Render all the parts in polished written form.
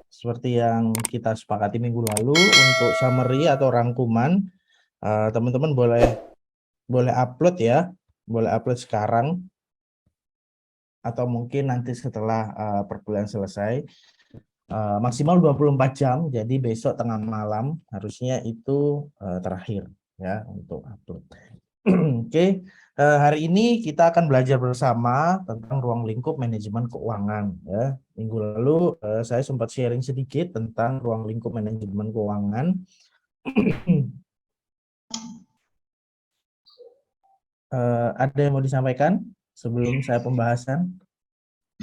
Seperti yang kita sepakati minggu lalu, untuk summary atau rangkuman, teman-teman boleh upload ya, boleh upload sekarang atau mungkin nanti setelah perkuliahan selesai. Maksimal 24 jam, jadi besok tengah malam harusnya itu terakhir ya untuk upload. Oke, hari ini kita akan belajar bersama tentang ruang lingkup manajemen keuangan ya. Minggu lalu saya sempat sharing sedikit tentang ruang lingkup manajemen keuangan. Ada yang mau disampaikan sebelum saya pembahasan?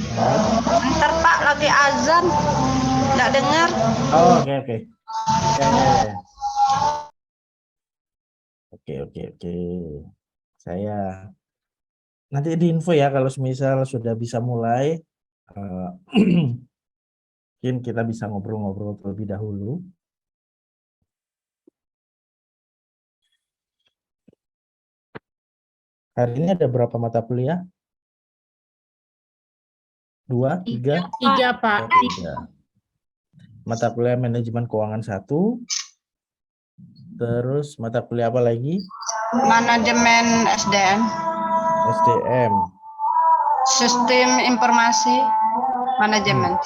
Ntar Pak lagi azan, nggak dengar. Oh, oke. Ya. Oke. Saya nanti di info ya kalau semisal sudah bisa mulai. Mungkin kita bisa ngobrol-ngobrol terlebih dahulu. Hari ini ada berapa mata kuliah? 2, 3? 3, Pak. Oh, 3. Mata kuliah manajemen keuangan 1. Terus mata kuliah apa lagi? Manajemen SDM, SDM. Sistem Informasi Manajemen.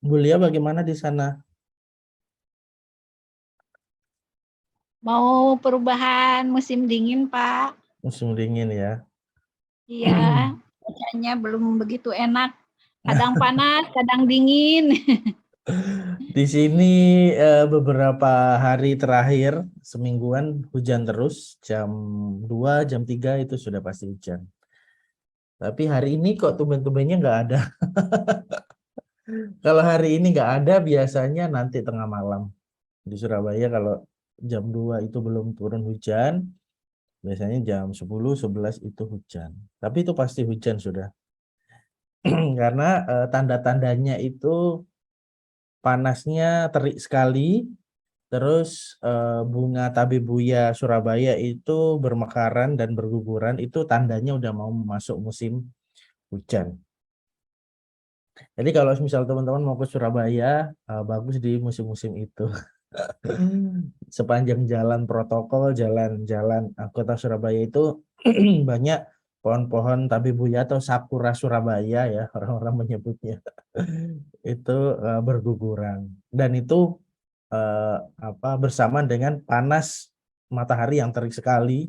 Bu Lia bagaimana di sana? Mau perubahan musim dingin, Pak. Musim dingin ya. Iya, cuacanya belum begitu enak. Kadang panas, kadang dingin. Di sini beberapa hari terakhir semingguan hujan terus, jam 2, jam 3 itu sudah pasti hujan. Tapi hari ini kok tumben-tumbennya nggak ada. Kalau hari ini nggak ada, biasanya nanti tengah malam. Di Surabaya kalau jam 2 itu belum turun hujan, biasanya jam 10, 11 itu hujan. Tapi itu pasti hujan sudah. Karena tanda-tandanya itu panasnya terik sekali, terus bunga tabebuya Surabaya itu bermekaran dan berguguran, itu tandanya udah mau masuk musim hujan. Jadi kalau misal teman-teman mau ke Surabaya, bagus di musim-musim itu. Sepanjang jalan protokol, jalan-jalan kota Surabaya itu banyak pohon-pohon tabebuya atau sakura Surabaya ya, orang-orang menyebutnya. Itu berguguran. Dan itu bersamaan dengan panas matahari yang terik sekali.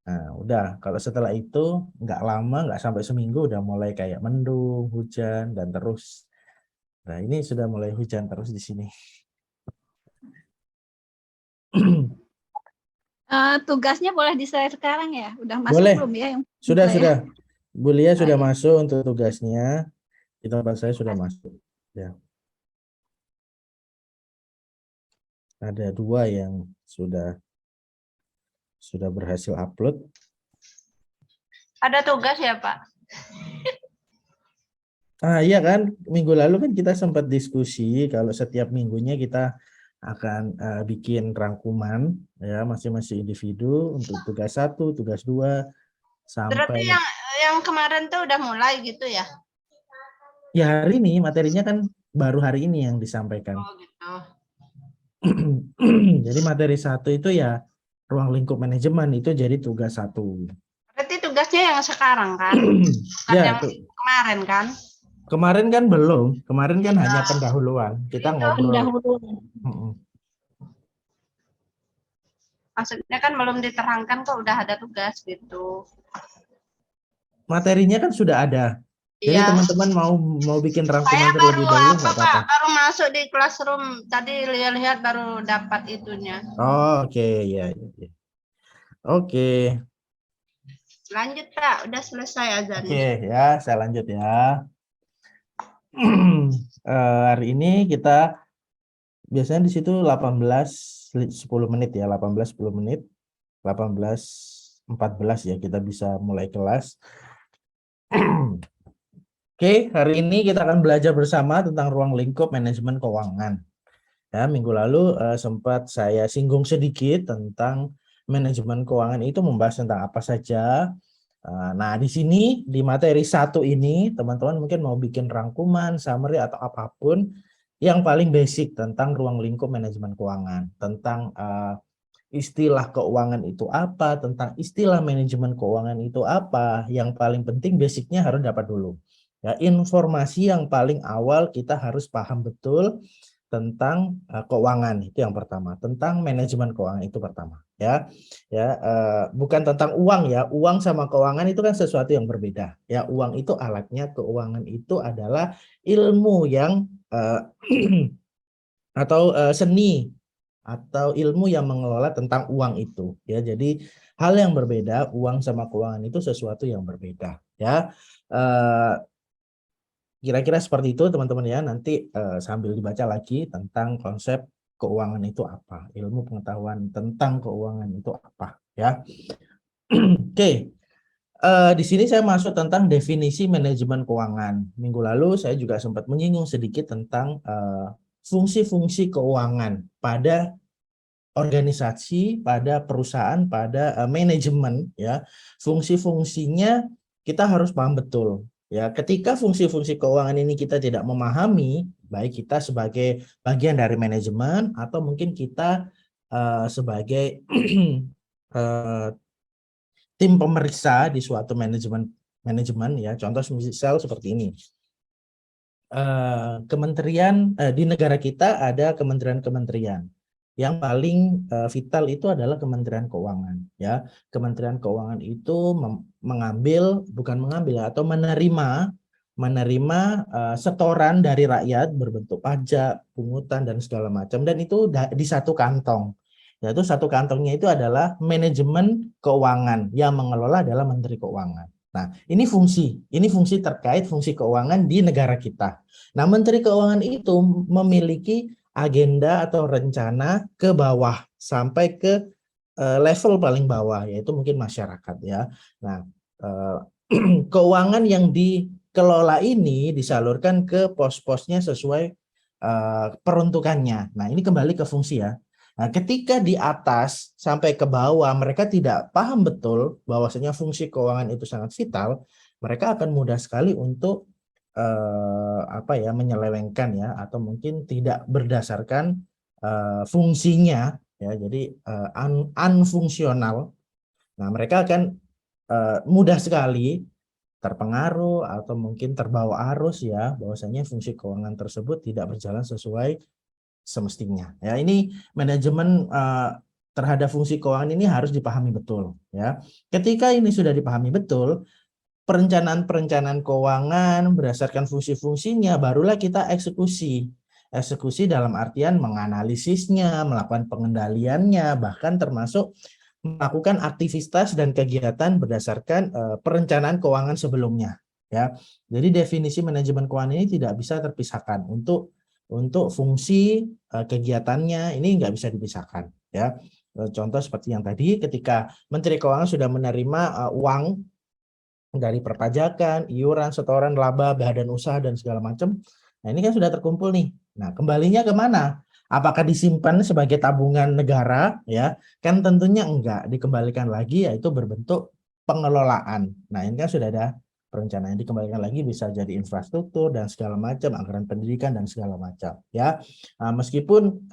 Nah, udah kalau setelah itu nggak lama, nggak sampai seminggu udah mulai kayak mendung, hujan dan terus. Nah, ini sudah mulai hujan terus di sini. Tugasnya boleh di-share sekarang ya? Udah masuk Boleh. belum ya? Sudah. Bu Lia sudah iya. masuk untuk tugasnya. Di tempat saya sudah masuk. Ya. Ada 2 yang sudah berhasil upload. Ada tugas ya Pak? Iya kan, minggu lalu kan kita sempat diskusi kalau setiap minggunya kita akan bikin rangkuman ya masing-masing individu untuk tugas 1, tugas 2 Berarti sampai yang kemarin tuh udah mulai gitu ya? ya hari ini materinya kan baru hari ini yang disampaikan. Oh gitu. Jadi materi 1 itu ya ruang lingkup manajemen itu jadi tugas 1. Berarti tugasnya yang sekarang kan? Bukan Ya, yang kemarin kan? kemarin kan belum, kemarin kan hanya pendahuluan. Kita Itu. ngobrol. Pendahulu. Maksudnya kan belum diterangkan kok udah ada tugas gitu. Materinya kan sudah ada. Jadi Iya. teman-teman mau bikin Saya rangkuman baru terlebih dahulu apa nggak Pak? apa-apa. Baru masuk di classroom. Tadi lihat-lihat baru dapat itunya. Oh, oke, ya. Oke. Lanjut Pak, udah selesai azannya. Oke, ya, saya lanjut ya. Hari ini kita biasanya di situ 18 10 menit ya, 18 10 menit. 18:14 ya kita bisa mulai kelas. Oke, hari ini kita akan belajar bersama tentang ruang lingkup manajemen keuangan. Ya, minggu lalu sempat saya singgung sedikit tentang manajemen keuangan itu membahas tentang apa saja. Nah, di sini di materi 1 ini teman-teman mungkin mau bikin rangkuman, summary atau apapun yang paling basic tentang ruang lingkup manajemen keuangan, tentang istilah keuangan itu apa, tentang istilah manajemen keuangan itu apa, yang paling penting basicnya harus dapat dulu. Ya, informasi yang paling awal kita harus paham betul tentang keuangan itu yang pertama, tentang manajemen keuangan itu pertama ya. Bukan tentang uang ya, uang sama keuangan itu kan sesuatu yang berbeda ya. Uang itu alatnya, keuangan itu adalah ilmu yang atau seni atau ilmu yang mengelola tentang uang itu ya. Jadi hal yang berbeda, uang sama keuangan itu sesuatu yang berbeda ya. Kira-kira seperti itu teman-teman ya. Nanti sambil dibaca lagi tentang konsep keuangan itu apa, ilmu pengetahuan tentang keuangan itu apa ya. Oke. Di sini saya masuk tentang definisi manajemen keuangan. Minggu lalu saya juga sempat menyinggung sedikit tentang fungsi-fungsi keuangan pada organisasi, pada perusahaan, pada manajemen ya. Fungsi-fungsinya kita harus paham betul. Ya, ketika fungsi-fungsi keuangan ini kita tidak memahami, baik kita sebagai bagian dari manajemen atau mungkin kita sebagai tim pemeriksa di suatu manajemen ya. Contoh misal seperti ini. Kementerian di negara kita ada kementerian-kementerian. Yang paling vital itu adalah Kementerian Keuangan ya. Kementerian Keuangan itu menerima setoran dari rakyat berbentuk pajak, pungutan dan segala macam, dan itu di satu kantong. Yaitu satu kantongnya itu adalah manajemen keuangan, yang mengelola adalah Menteri Keuangan. Nah, ini fungsi terkait fungsi keuangan di negara kita. Nah, Menteri Keuangan itu memiliki agenda atau rencana ke bawah sampai ke level paling bawah, yaitu mungkin masyarakat ya. Nah, keuangan yang dikelola ini disalurkan ke pos-posnya sesuai peruntukannya. Nah, ini kembali ke fungsi ya. Nah, ketika di atas sampai ke bawah mereka tidak paham betul bahwasanya fungsi keuangan itu sangat vital, mereka akan mudah sekali untuk menyelewengkan ya, atau mungkin tidak berdasarkan fungsinya ya, jadi unfungsional. Nah, mereka akan mudah sekali terpengaruh atau mungkin terbawa arus ya, bahwasanya fungsi keuangan tersebut tidak berjalan sesuai semestinya ya. Ini manajemen terhadap fungsi keuangan ini harus dipahami betul ya. Ketika ini sudah dipahami betul, perencanaan keuangan berdasarkan fungsi-fungsinya, barulah kita eksekusi dalam artian menganalisisnya, melakukan pengendaliannya, bahkan termasuk melakukan aktivitas dan kegiatan berdasarkan perencanaan keuangan sebelumnya ya. Jadi definisi manajemen keuangan ini tidak bisa terpisahkan. Untuk fungsi kegiatannya ini nggak bisa dipisahkan ya. Contoh seperti yang tadi, ketika Menteri Keuangan sudah menerima uang dari perpajakan, iuran, setoran, laba, badan usaha dan segala macam. Nah, ini kan sudah terkumpul nih. Nah, kembalinya ke mana? Apakah disimpan sebagai tabungan negara ya? Kan tentunya enggak, dikembalikan lagi yaitu berbentuk pengelolaan. Nah, ini kan sudah ada perencanaan, dikembalikan lagi bisa jadi infrastruktur dan segala macam, anggaran pendidikan dan segala macam ya. Meskipun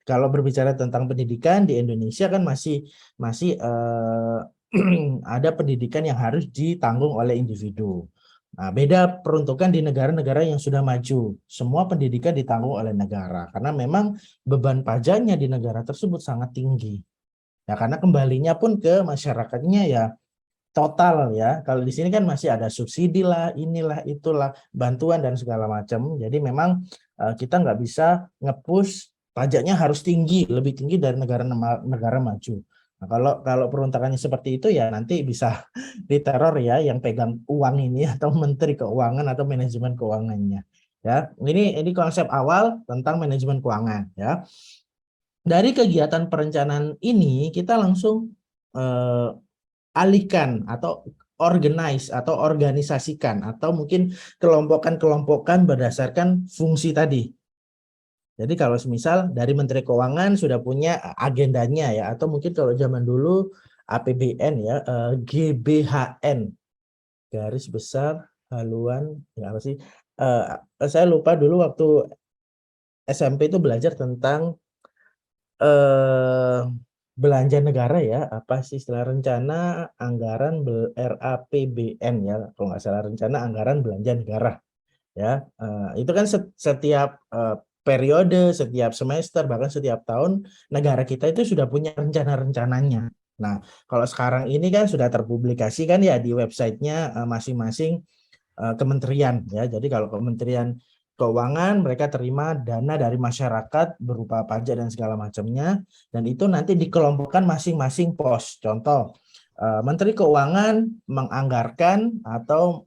kalau berbicara tentang pendidikan di Indonesia kan masih ada pendidikan yang harus ditanggung oleh individu. Nah, beda peruntukan di negara-negara yang sudah maju. Semua pendidikan ditanggung oleh negara karena memang beban pajaknya di negara tersebut sangat tinggi. Ya, karena kembalinya pun ke masyarakatnya ya total ya. Kalau di sini kan masih ada subsidi lah, inilah, itulah, bantuan dan segala macam. Jadi memang kita nggak bisa nge-push pajaknya harus tinggi, lebih tinggi dari negara maju. Nah, kalau peruntukannya seperti itu ya nanti bisa diteror ya yang pegang uang ini atau menteri keuangan atau manajemen keuangannya. Ya, ini konsep awal tentang manajemen keuangan ya. Dari kegiatan perencanaan ini kita langsung alihkan atau organize atau organisasikan atau mungkin kelompokkan berdasarkan fungsi tadi. Jadi kalau semisal dari Menteri Keuangan sudah punya agendanya ya, atau mungkin kalau zaman dulu APBN ya, GBHN, garis besar haluan, ya apa sih? Saya lupa dulu waktu SMP itu belajar tentang belanja negara ya, apa sih istilah rencana anggaran RAPBN ya, kalau nggak salah rencana anggaran belanja negara ya. Itu kan setiap periode, setiap semester, bahkan setiap tahun negara kita itu sudah punya rencana-rencananya. Nah, kalau sekarang ini kan sudah terpublikasi kan ya di websitenya masing-masing kementerian ya. Jadi kalau Kementerian Keuangan mereka terima dana dari masyarakat berupa pajak dan segala macamnya, dan itu nanti dikelompokkan masing-masing pos. Contoh, Menteri Keuangan menganggarkan atau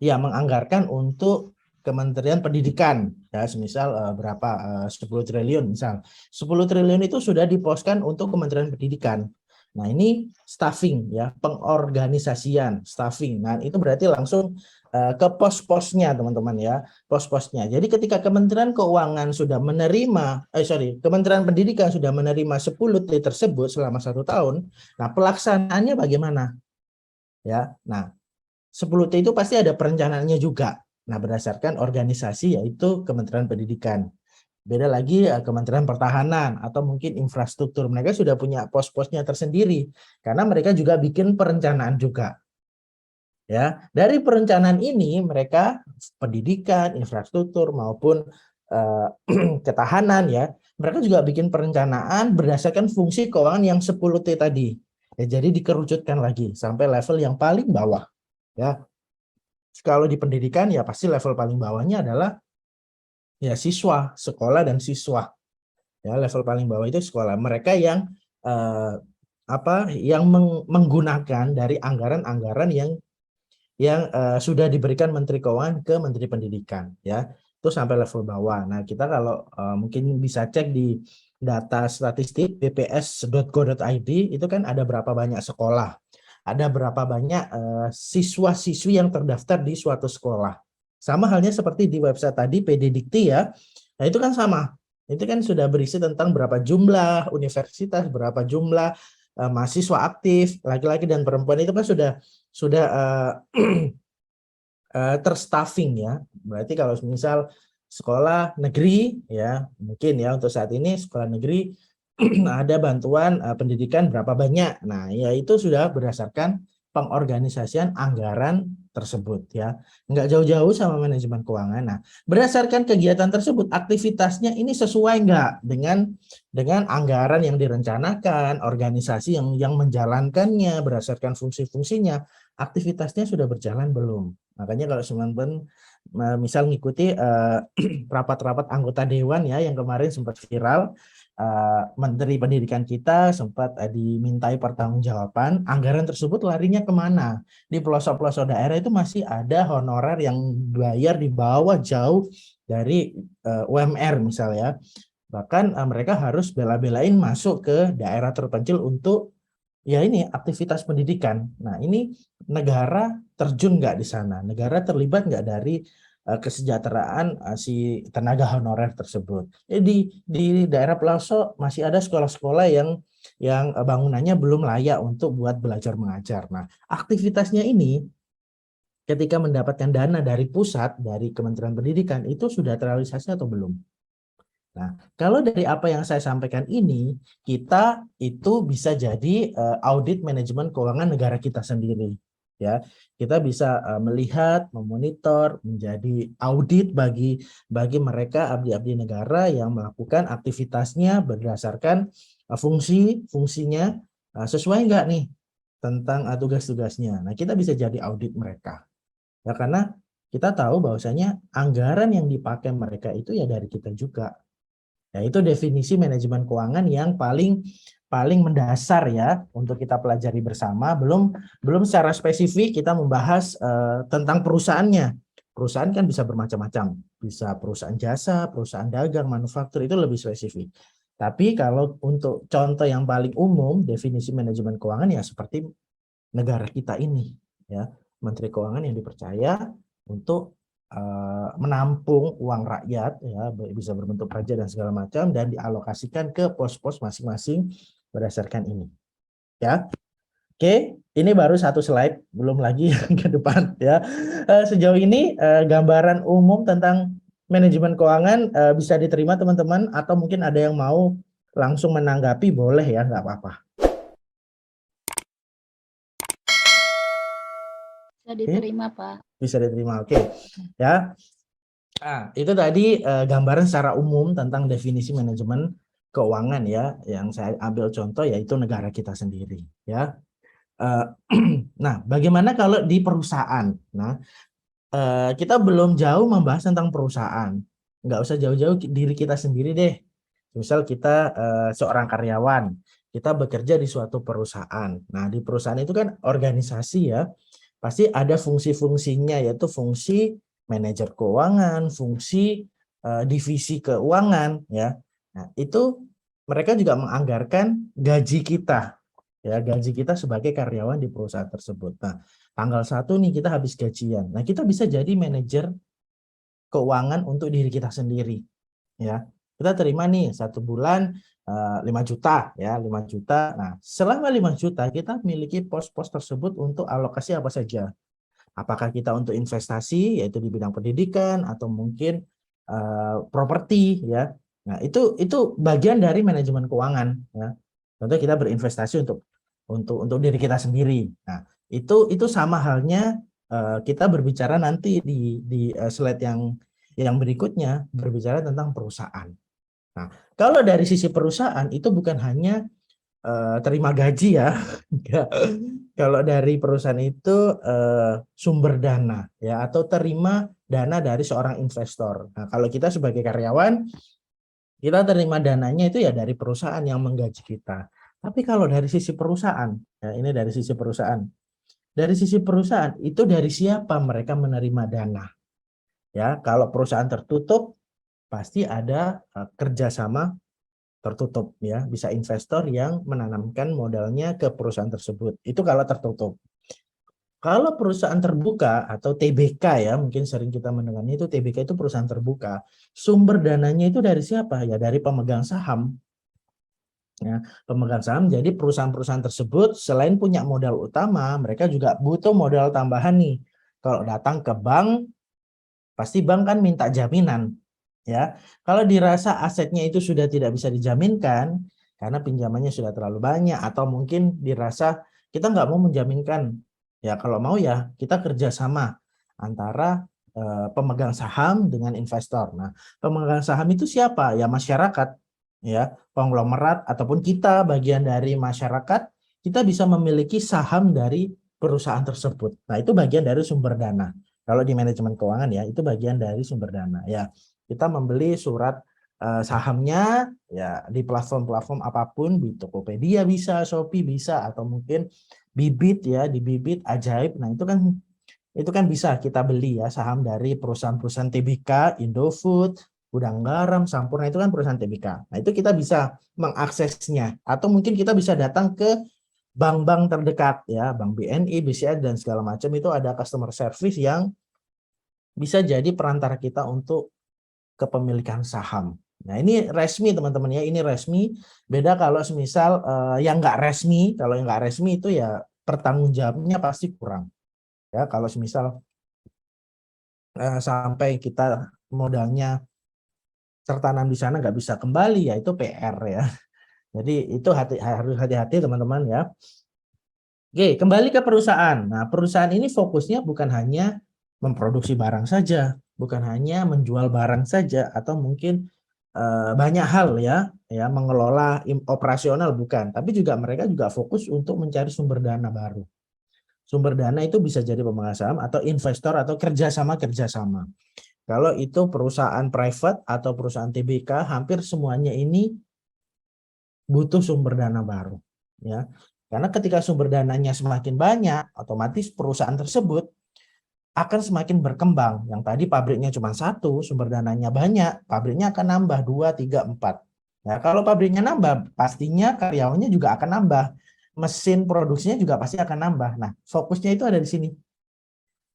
menganggarkan untuk Kementerian Pendidikan ya, semisal berapa 10 triliun misal. 10 triliun itu sudah diposkan untuk Kementerian Pendidikan. Nah, ini staffing ya, pengorganisasian, staffing. Nah, itu berarti langsung ke pos-posnya teman-teman ya, pos-posnya. Jadi ketika Kementerian Keuangan sudah menerima Kementerian Pendidikan sudah menerima 10 T tersebut selama 1 tahun, nah pelaksanaannya bagaimana? Ya. Nah, 10 T itu pasti ada perencanaannya juga. Nah, berdasarkan organisasi yaitu Kementerian Pendidikan. Beda lagi Kementerian Pertahanan atau mungkin infrastruktur. Mereka sudah punya pos-posnya tersendiri karena mereka juga bikin perencanaan juga. Ya, dari perencanaan ini mereka pendidikan, infrastruktur maupun ketahanan ya, mereka juga bikin perencanaan berdasarkan fungsi keuangan yang 10 T tadi. Ya, jadi dikerucutkan lagi sampai level yang paling bawah. Ya, kalau di pendidikan ya pasti level paling bawahnya adalah ya siswa, sekolah dan siswa. Ya, level paling bawah itu sekolah. Mereka yang menggunakan dari anggaran-anggaran yang sudah diberikan Menteri Keuangan ke Menteri Pendidikan ya. Itu sampai level bawah. Nah, kita kalau mungkin bisa cek di data statistik bps.go.id itu kan ada berapa banyak sekolah. Ada berapa banyak siswa-siswi yang terdaftar di suatu sekolah. Sama halnya seperti di website tadi PDDikti ya. Nah, itu kan sama. Itu kan sudah berisi tentang berapa jumlah universitas, berapa jumlah mahasiswa aktif, laki-laki dan perempuan itu kan sudah terstaffing ya. Berarti kalau misal sekolah negeri ya, mungkin ya untuk saat ini sekolah negeri ada bantuan pendidikan berapa banyak. Nah, ya itu sudah berdasarkan pengorganisasian anggaran tersebut ya. Enggak jauh-jauh sama manajemen keuangan. Nah, berdasarkan kegiatan tersebut, aktivitasnya ini sesuai enggak dengan anggaran yang direncanakan, organisasi yang menjalankannya berdasarkan fungsi-fungsinya, aktivitasnya sudah berjalan belum. Makanya kalau teman-teman misal ngikuti rapat-rapat anggota dewan ya yang kemarin sempat viral, Menteri Pendidikan kita sempat dimintai pertanggungjawaban anggaran tersebut larinya kemana. Di pelosok-pelosok daerah itu masih ada honorer yang bayar di bawah jauh dari UMR misalnya. Bahkan mereka harus bela-belain masuk ke daerah terpencil untuk ya ini aktivitas pendidikan. Nah, ini negara terjun nggak di sana? Negara terlibat nggak dari kesejahteraan si tenaga honorer tersebut. Di daerah pelosok masih ada sekolah-sekolah yang bangunannya belum layak untuk buat belajar mengajar. Nah, aktivitasnya ini ketika mendapatkan dana dari pusat, dari Kementerian Pendidikan, itu sudah terrealisasi atau belum? Nah, kalau dari apa yang saya sampaikan ini, kita itu bisa jadi audit manajemen keuangan negara kita sendiri. Ya, kita bisa melihat, memonitor, menjadi audit bagi mereka abdi-abdi negara yang melakukan aktivitasnya berdasarkan fungsinya sesuai nggak nih tentang tugas-tugasnya. Nah, kita bisa jadi audit mereka. Ya, karena kita tahu bahwasanya anggaran yang dipakai mereka itu ya dari kita juga. Ya, itu definisi manajemen keuangan yang paling mendasar ya untuk kita pelajari bersama. Belum secara spesifik kita membahas tentang perusahaannya. Perusahaan kan bisa bermacam-macam, bisa perusahaan jasa, perusahaan dagang, manufaktur, itu lebih spesifik. Tapi kalau untuk contoh yang paling umum definisi manajemen keuangan ya seperti negara kita ini, ya, Menteri Keuangan yang dipercaya untuk menampung uang rakyat, ya, bisa berbentuk pajak dan segala macam, dan dialokasikan ke pos-pos masing-masing berdasarkan ini. Ya, oke, ini baru satu slide, belum lagi yang ke depan. Ya, sejauh ini gambaran umum tentang manajemen keuangan bisa diterima teman-teman, atau mungkin ada yang mau langsung menanggapi, boleh ya, nggak apa-apa. Bisa diterima, Pak. Bisa diterima, oke. Ya, nah, itu tadi gambaran secara umum tentang definisi manajemen keuangan ya, yang saya ambil contoh yaitu negara kita sendiri ya. Nah, bagaimana kalau di perusahaan? Nah, kita belum jauh membahas tentang perusahaan, nggak usah jauh-jauh diri kita sendiri deh. Misal kita seorang karyawan, kita bekerja di suatu perusahaan. Nah, di perusahaan itu kan organisasi ya, pasti ada fungsi-fungsinya, yaitu fungsi manajer keuangan, fungsi divisi keuangan ya. Nah, itu mereka juga menganggarkan gaji kita, ya, gaji kita sebagai karyawan di perusahaan tersebut. Nah, tanggal 1 nih kita habis gajian. Nah, kita bisa jadi manajer keuangan untuk diri kita sendiri, ya. Kita terima nih 1 bulan 5 juta ya, 5 juta. Nah, selama 5 juta kita miliki pos-pos tersebut untuk alokasi apa saja. Apakah kita untuk investasi yaitu di bidang pendidikan atau mungkin properti ya. Nah, itu bagian dari manajemen keuangan ya. Contoh kita berinvestasi untuk diri kita sendiri. Nah, itu sama halnya kita berbicara nanti di slide yang berikutnya berbicara tentang perusahaan. Nah, kalau dari sisi perusahaan itu bukan hanya terima gaji ya. Kalau dari perusahaan itu sumber dana ya, atau terima dana dari seorang investor. Nah, kalau kita sebagai karyawan, kita terima dananya itu ya dari perusahaan yang menggaji kita. Tapi kalau dari sisi perusahaan, ya ini dari sisi perusahaan. Dari sisi perusahaan itu dari siapa mereka menerima dana? Ya, kalau perusahaan tertutup pasti ada kerjasama tertutup ya, bisa investor yang menanamkan modalnya ke perusahaan tersebut. Itu kalau tertutup. Kalau perusahaan terbuka atau TBK ya, mungkin sering kita mendengarnya itu TBK itu perusahaan terbuka. Sumber dananya itu dari siapa? Ya dari pemegang saham. Ya, pemegang saham. Jadi perusahaan-perusahaan tersebut selain punya modal utama, mereka juga butuh modal tambahan nih. Kalau datang ke bank, pasti bank kan minta jaminan. Ya, kalau dirasa asetnya itu sudah tidak bisa dijaminkan karena pinjamannya sudah terlalu banyak, atau mungkin dirasa kita nggak mau menjaminkan, ya kalau mau ya kita kerjasama antara pemegang saham dengan investor. Nah, pemegang saham itu siapa? Ya masyarakat, ya konglomerat ataupun kita bagian dari masyarakat, kita bisa memiliki saham dari perusahaan tersebut. Nah, itu bagian dari sumber dana. Kalau di manajemen keuangan ya, itu bagian dari sumber dana. Ya, kita membeli surat sahamnya ya di platform-platform apapun, di Tokopedia bisa, Shopee bisa, atau mungkin Bibit ya, di Bibit Ajaib. Nah, itu kan bisa kita beli ya saham dari perusahaan-perusahaan TBK, Indofood, Gudang Garam, Sampurna, itu kan perusahaan TBK. Nah, itu kita bisa mengaksesnya, atau mungkin kita bisa datang ke bank-bank terdekat ya, Bank BNI, BCA dan segala macam, itu ada customer service yang bisa jadi perantara kita untuk kepemilikan saham. Nah, ini resmi teman-teman ya, ini resmi. Beda kalau semisal yang nggak resmi, kalau yang nggak resmi itu ya pertanggungjawabnya pasti kurang. Ya, kalau semisal sampai kita modalnya tertanam di sana nggak bisa kembali, ya itu PR ya. Jadi itu harus hati-hati teman-teman ya. Oke, kembali ke perusahaan. Nah, perusahaan ini fokusnya bukan hanya memproduksi barang saja, bukan hanya menjual barang saja, atau mungkin banyak hal ya, mengelola operasional bukan, tapi juga mereka juga fokus untuk mencari sumber dana baru. Sumber dana itu bisa jadi pemegang saham atau investor atau kerjasama. Kalau itu perusahaan private atau perusahaan TBK, hampir semuanya ini butuh sumber dana baru, ya. Karena ketika sumber dananya semakin banyak, otomatis perusahaan tersebut akan semakin berkembang. Yang tadi pabriknya cuma satu, sumber dananya banyak, pabriknya akan nambah 2, 3, 4. Nah, kalau pabriknya nambah, pastinya karyawannya juga akan nambah. Mesin produksinya juga pasti akan nambah. Nah, fokusnya itu ada di sini.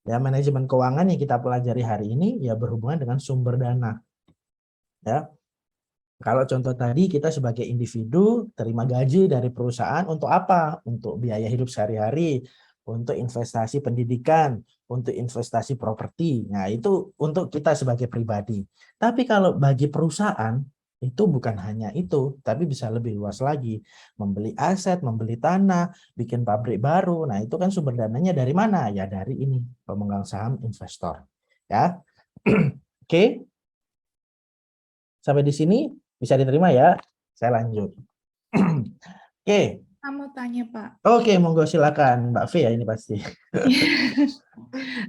Ya, manajemen keuangan yang kita pelajari hari ini ya berhubungan dengan sumber dana. Ya. Kalau contoh tadi kita sebagai individu terima gaji dari perusahaan untuk apa? Untuk biaya hidup sehari-hari, untuk investasi pendidikan, untuk investasi properti. Nah, itu untuk kita sebagai pribadi. Tapi kalau bagi perusahaan itu bukan hanya itu, tapi bisa lebih luas lagi. Membeli aset, membeli tanah, bikin pabrik baru. Nah, itu kan sumber dananya dari mana? Ya dari ini, pemegang saham investor. Ya. Oke. Sampai di sini bisa diterima ya. Saya lanjut. Oke. Saya mau tanya, Pak. Oke, monggo silakan Mbak V ya ini pasti.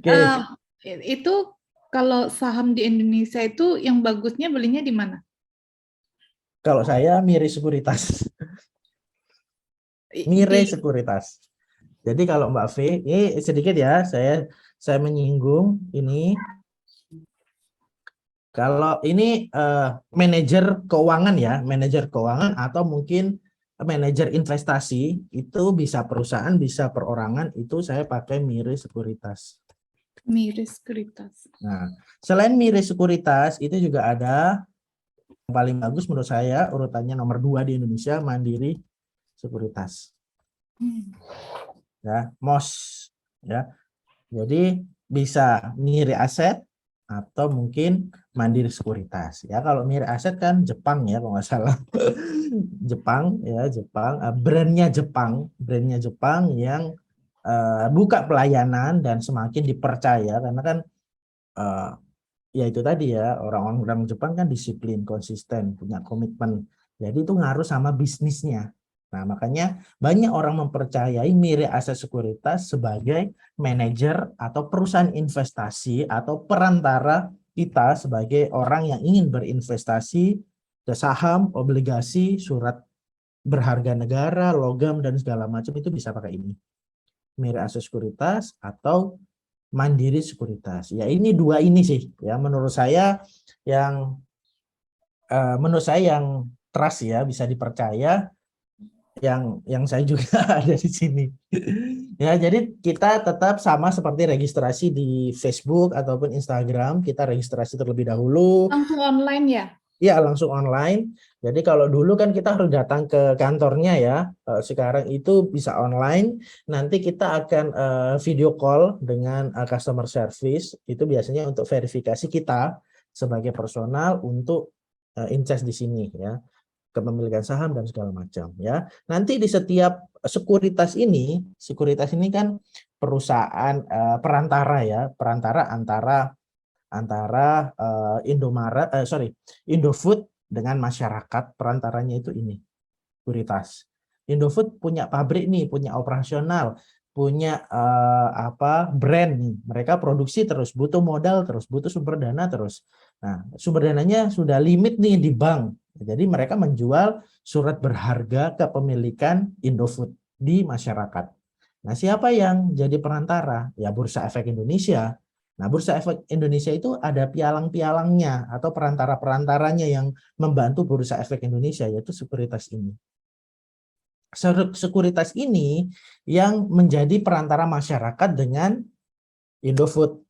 Oke. Itu kalau saham di Indonesia itu yang bagusnya belinya di mana? Kalau saya Miri Sekuritas. Miri Sekuritas. Jadi kalau Mbak V, ini sedikit ya, saya menyinggung ini. Kalau ini manajer keuangan ya, manajer keuangan atau mungkin manajer investasi, itu bisa perusahaan, bisa perorangan, itu saya pakai Miri Sekuritas. Miri Sekuritas. Nah, selain Miri Sekuritas, itu juga ada yang paling bagus menurut saya, urutannya nomor 2 di Indonesia, Mandiri Sekuritas. Ya, MOS. Ya. Jadi bisa Miri Aset atau mungkin Mandiri Sekuritas. Ya, kalau Miri Aset kan Jepang ya kalau nggak salah. Jepang ya, Jepang, brandnya Jepang yang buka pelayanan dan semakin dipercaya karena kan ya itu tadi ya, orang-orang Jepang kan disiplin, konsisten, punya komitmen. Jadi itu ngaruh sama bisnisnya. Nah, makanya banyak orang mempercayai Miri Aset Sekuritas sebagai manajer atau perusahaan investasi atau perantara kita sebagai orang yang ingin berinvestasi ke saham, obligasi, surat berharga negara, logam, dan segala macam itu bisa pakai ini. Miri Aset Sekuritas atau Mandiri Sekuritas. Ya ini dua ini sih ya menurut saya yang trust ya, bisa dipercaya, yang saya juga ada di sini. Ya, jadi kita tetap sama seperti registrasi di Facebook ataupun Instagram, kita registrasi terlebih dahulu. Langsung online ya? Iya, langsung online. Jadi kalau dulu kan kita harus datang ke kantornya ya. Sekarang itu bisa online. Nanti kita akan video call dengan customer service. Itu biasanya untuk verifikasi kita sebagai personal untuk in-charge di sini ya. Kepemilikan saham dan segala macam ya. Nanti di setiap sekuritas ini kan perusahaan perantara ya, perantara antara Indofood dengan masyarakat, perantaranya itu ini sekuritas. Indofood punya pabrik nih, punya operasional, punya brand nih. Mereka produksi terus, butuh modal terus, butuh sumber dana terus. Nah, sumber dananya sudah limit nih di bank. Jadi mereka menjual surat berharga kepemilikan Indofood di masyarakat. Nah, siapa yang jadi perantara? Ya Bursa Efek Indonesia. Nah, Bursa Efek Indonesia itu ada pialang-pialangnya atau perantara-perantaranya yang membantu Bursa Efek Indonesia, yaitu sekuritas ini. Sekuritas ini yang menjadi perantara masyarakat dengan Indofood.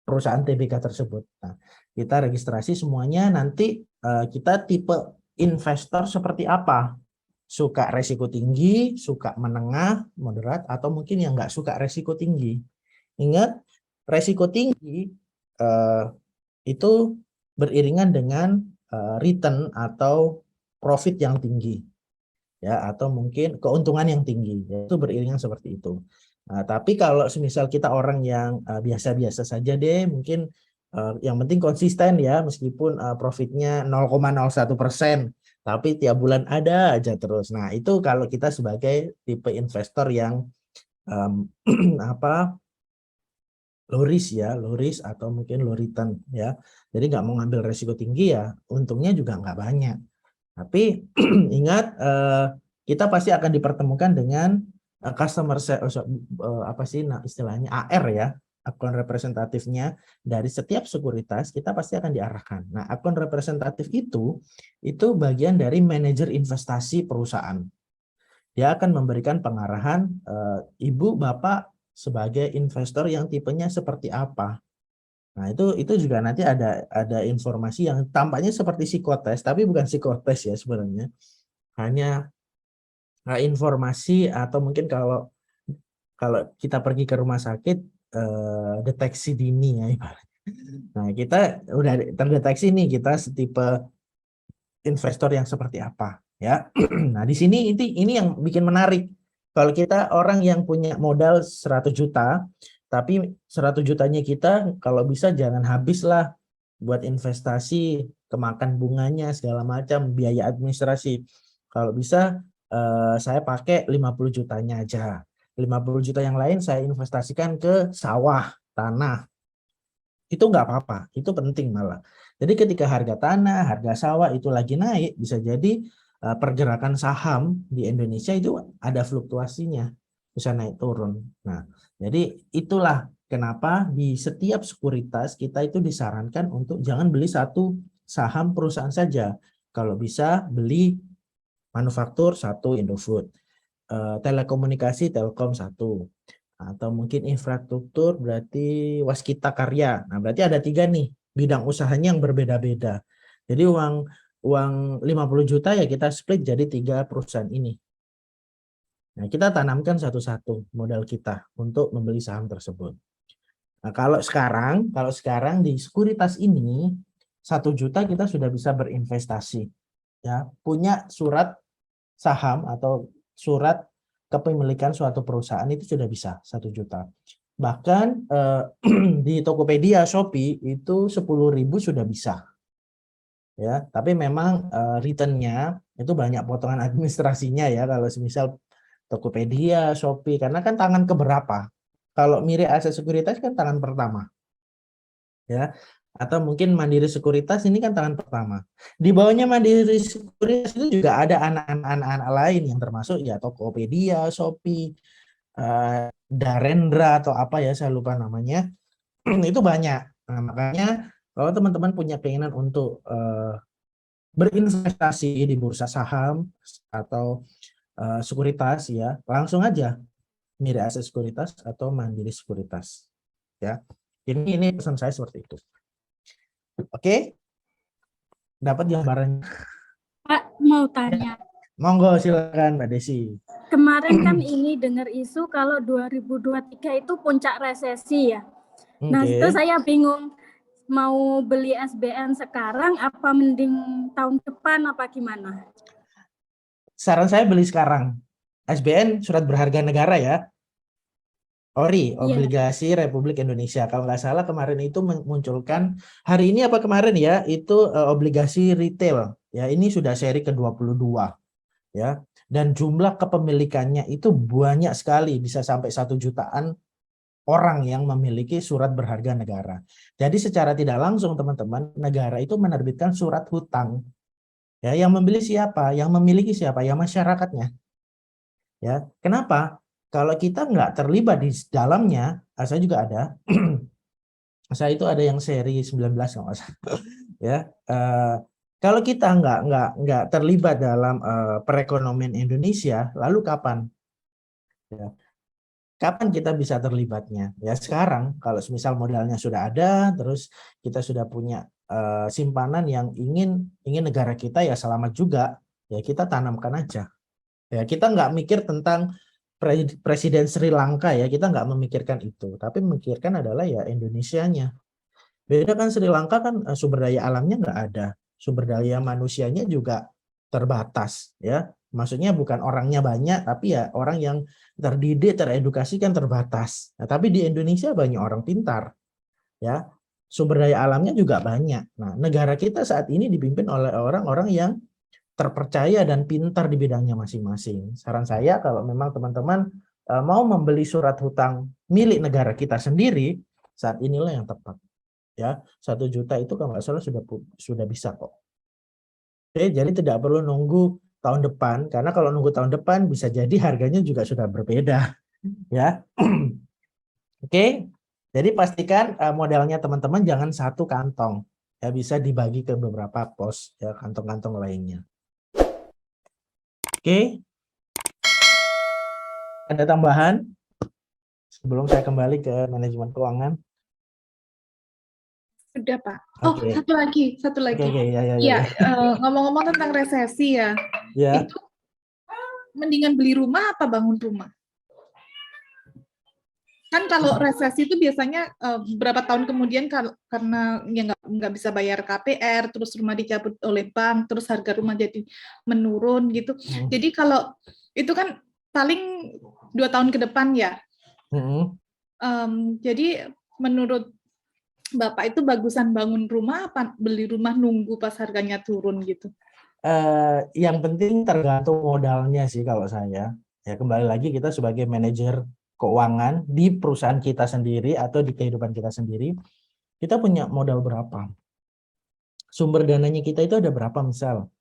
perusahaan TBK tersebut. Nah, kita registrasi semuanya, nanti kita tipe investor seperti apa? Suka resiko tinggi, suka menengah, moderat, atau mungkin yang nggak suka resiko tinggi. Ingat, resiko tinggi itu beriringan dengan return atau profit yang tinggi, ya, atau mungkin keuntungan yang tinggi, itu beriringan seperti itu. Nah, tapi kalau semisal kita orang yang biasa-biasa saja deh, mungkin yang penting konsisten ya, meskipun profitnya 0,01%, tapi tiap bulan ada aja terus. Nah, itu kalau kita sebagai tipe investor yang apa, low risk ya, low risk atau mungkin low return ya. Jadi nggak mau ngambil resiko tinggi ya, untungnya juga nggak banyak. Tapi ingat, kita pasti akan dipertemukan dengan apa sih istilahnya AR ya, akun representatifnya dari setiap sekuritas kita pasti akan diarahkan. Nah, akun representatif itu bagian dari manajer investasi perusahaan. Dia akan memberikan pengarahan, ibu bapak sebagai investor yang tipenya seperti apa. Nah, itu juga nanti ada informasi yang tampaknya seperti psikotes, tapi bukan psikotes ya sebenarnya. Hanya informasi, atau mungkin kalau kita pergi ke rumah sakit, deteksi dini ya ibaratnya. Nah, kita udah terdeteksi nih kita setipe investor yang seperti apa ya. Nah, di sini ini yang bikin menarik. Kalau kita orang yang punya modal 100 juta, tapi 100 jutanya kita kalau bisa jangan habislah buat investasi, kemakan bunganya segala macam, biaya administrasi. Kalau bisa saya pakai 50 jutanya aja. 50 juta yang lain saya investasikan ke sawah, tanah. Itu nggak apa-apa, itu penting malah. Jadi ketika harga tanah, harga sawah itu lagi naik, bisa jadi pergerakan saham di Indonesia itu ada fluktuasinya, bisa naik turun. Nah, jadi itulah kenapa di setiap sekuritas kita itu disarankan untuk jangan beli satu saham perusahaan saja. Kalau bisa beli manufaktur satu, Indofood, telekomunikasi Telkom satu, atau mungkin infrastruktur berarti Waskita Karya. Nah, berarti ada 3 nih bidang usahanya yang berbeda-beda. Jadi uang 50 juta ya kita split jadi 3 perusahaan ini. Nah, kita tanamkan satu-satu modal kita untuk membeli saham tersebut. Nah, kalau sekarang di sekuritas ini 1 juta kita sudah bisa berinvestasi. Ya, punya surat saham atau surat kepemilikan suatu perusahaan itu sudah bisa 1 juta. Bahkan di Tokopedia, Shopee itu 10.000 sudah bisa. Ya, tapi memang return-nya itu banyak potongan administrasinya ya kalau semisal Tokopedia, Shopee, karena kan tangan keberapa. Kalau Mirae Aset Sekuritas kan tangan pertama. Ya, atau mungkin Mandiri Sekuritas ini kan tangan pertama. Di bawahnya Mandiri Sekuritas itu juga ada anak-anak lain yang termasuk ya Tokopedia, Shopee, Darendra atau apa ya saya lupa namanya. Itu banyak. Nah, makanya kalau teman-teman punya keinginan untuk berinvestasi di bursa saham atau sekuritas ya, langsung aja Mirae Aset Sekuritas atau Mandiri Sekuritas. Ya. Ini pesan saya seperti itu. Oke, dapat gambarannya. Pak, mau tanya. Monggo silakan Mbak Desi. Kemarin kan ini dengar isu kalau 2023 itu puncak resesi ya. Nah, itu saya bingung mau beli SBN sekarang apa mending tahun depan apa gimana? Saran saya beli sekarang. SBN surat berharga negara ya. ORI, Obligasi Republik Indonesia. Kalau nggak salah kemarin itu memunculkan, hari ini apa kemarin ya, itu obligasi retail. Ya, ini sudah seri ke-22. Ya, dan jumlah kepemilikannya itu banyak sekali, bisa sampai 1 jutaan orang yang memiliki surat berharga negara. Jadi secara tidak langsung teman-teman, negara itu menerbitkan surat hutang. Ya, yang membeli siapa? Yang memiliki siapa? Ya masyarakatnya. Ya, kenapa? Kalau kita nggak terlibat di dalamnya, saya juga ada. Saya itu ada yang seri 19 nggak usah. Ya, kalau kita nggak terlibat dalam perekonomian Indonesia, lalu kapan? Ya. Kapan kita bisa terlibatnya? Ya sekarang, kalau misal modalnya sudah ada, terus kita sudah punya simpanan yang ingin negara kita ya selamat juga, ya kita tanamkan aja. Ya kita nggak mikir tentang Presiden Sri Lanka ya, kita nggak memikirkan itu, tapi memikirkan adalah ya Indonesianya. Beda kan Sri Lanka kan sumber daya alamnya nggak ada, sumber daya manusianya juga terbatas ya. Maksudnya bukan orangnya banyak, tapi ya orang yang terdidik, teredukasi kan terbatas. Nah, tapi di Indonesia banyak orang pintar ya. Sumber daya alamnya juga banyak. Nah, negara kita saat ini dipimpin oleh orang-orang yang terpercaya dan pintar di bidangnya masing-masing. Saran saya kalau memang teman-teman mau membeli surat hutang milik negara kita sendiri, saat inilah yang tepat. Ya, 1 juta itu kalau nggak salah sudah bisa kok. Oke, jadi tidak perlu nunggu tahun depan, karena kalau nunggu tahun depan bisa jadi harganya juga sudah berbeda. Ya, oke. Jadi pastikan modalnya teman-teman jangan satu kantong, ya bisa dibagi ke beberapa pos, ya kantong-kantong lainnya. Oke, ada tambahan sebelum saya kembali ke manajemen keuangan? Sudah, Pak. Oh, Oke. satu lagi. Oke, ya. Iya, ngomong-ngomong tentang resesi ya, Ya. itu mendingan beli rumah apa bangun rumah? Kan kalau resesi itu biasanya beberapa tahun kemudian karena ya nggak bisa bayar KPR, terus rumah dicabut oleh bank, terus harga rumah jadi menurun gitu. Jadi kalau itu kan paling 2 tahun ke depan ya. Jadi menurut Bapak itu bagusan bangun rumah apa beli rumah nunggu pas harganya turun gitu? Yang penting tergantung modalnya sih kalau saya. Ya kembali lagi kita sebagai manajer keuangan di perusahaan kita sendiri atau di kehidupan kita sendiri, kita punya modal berapa? Sumber dananya kita itu ada berapa misal?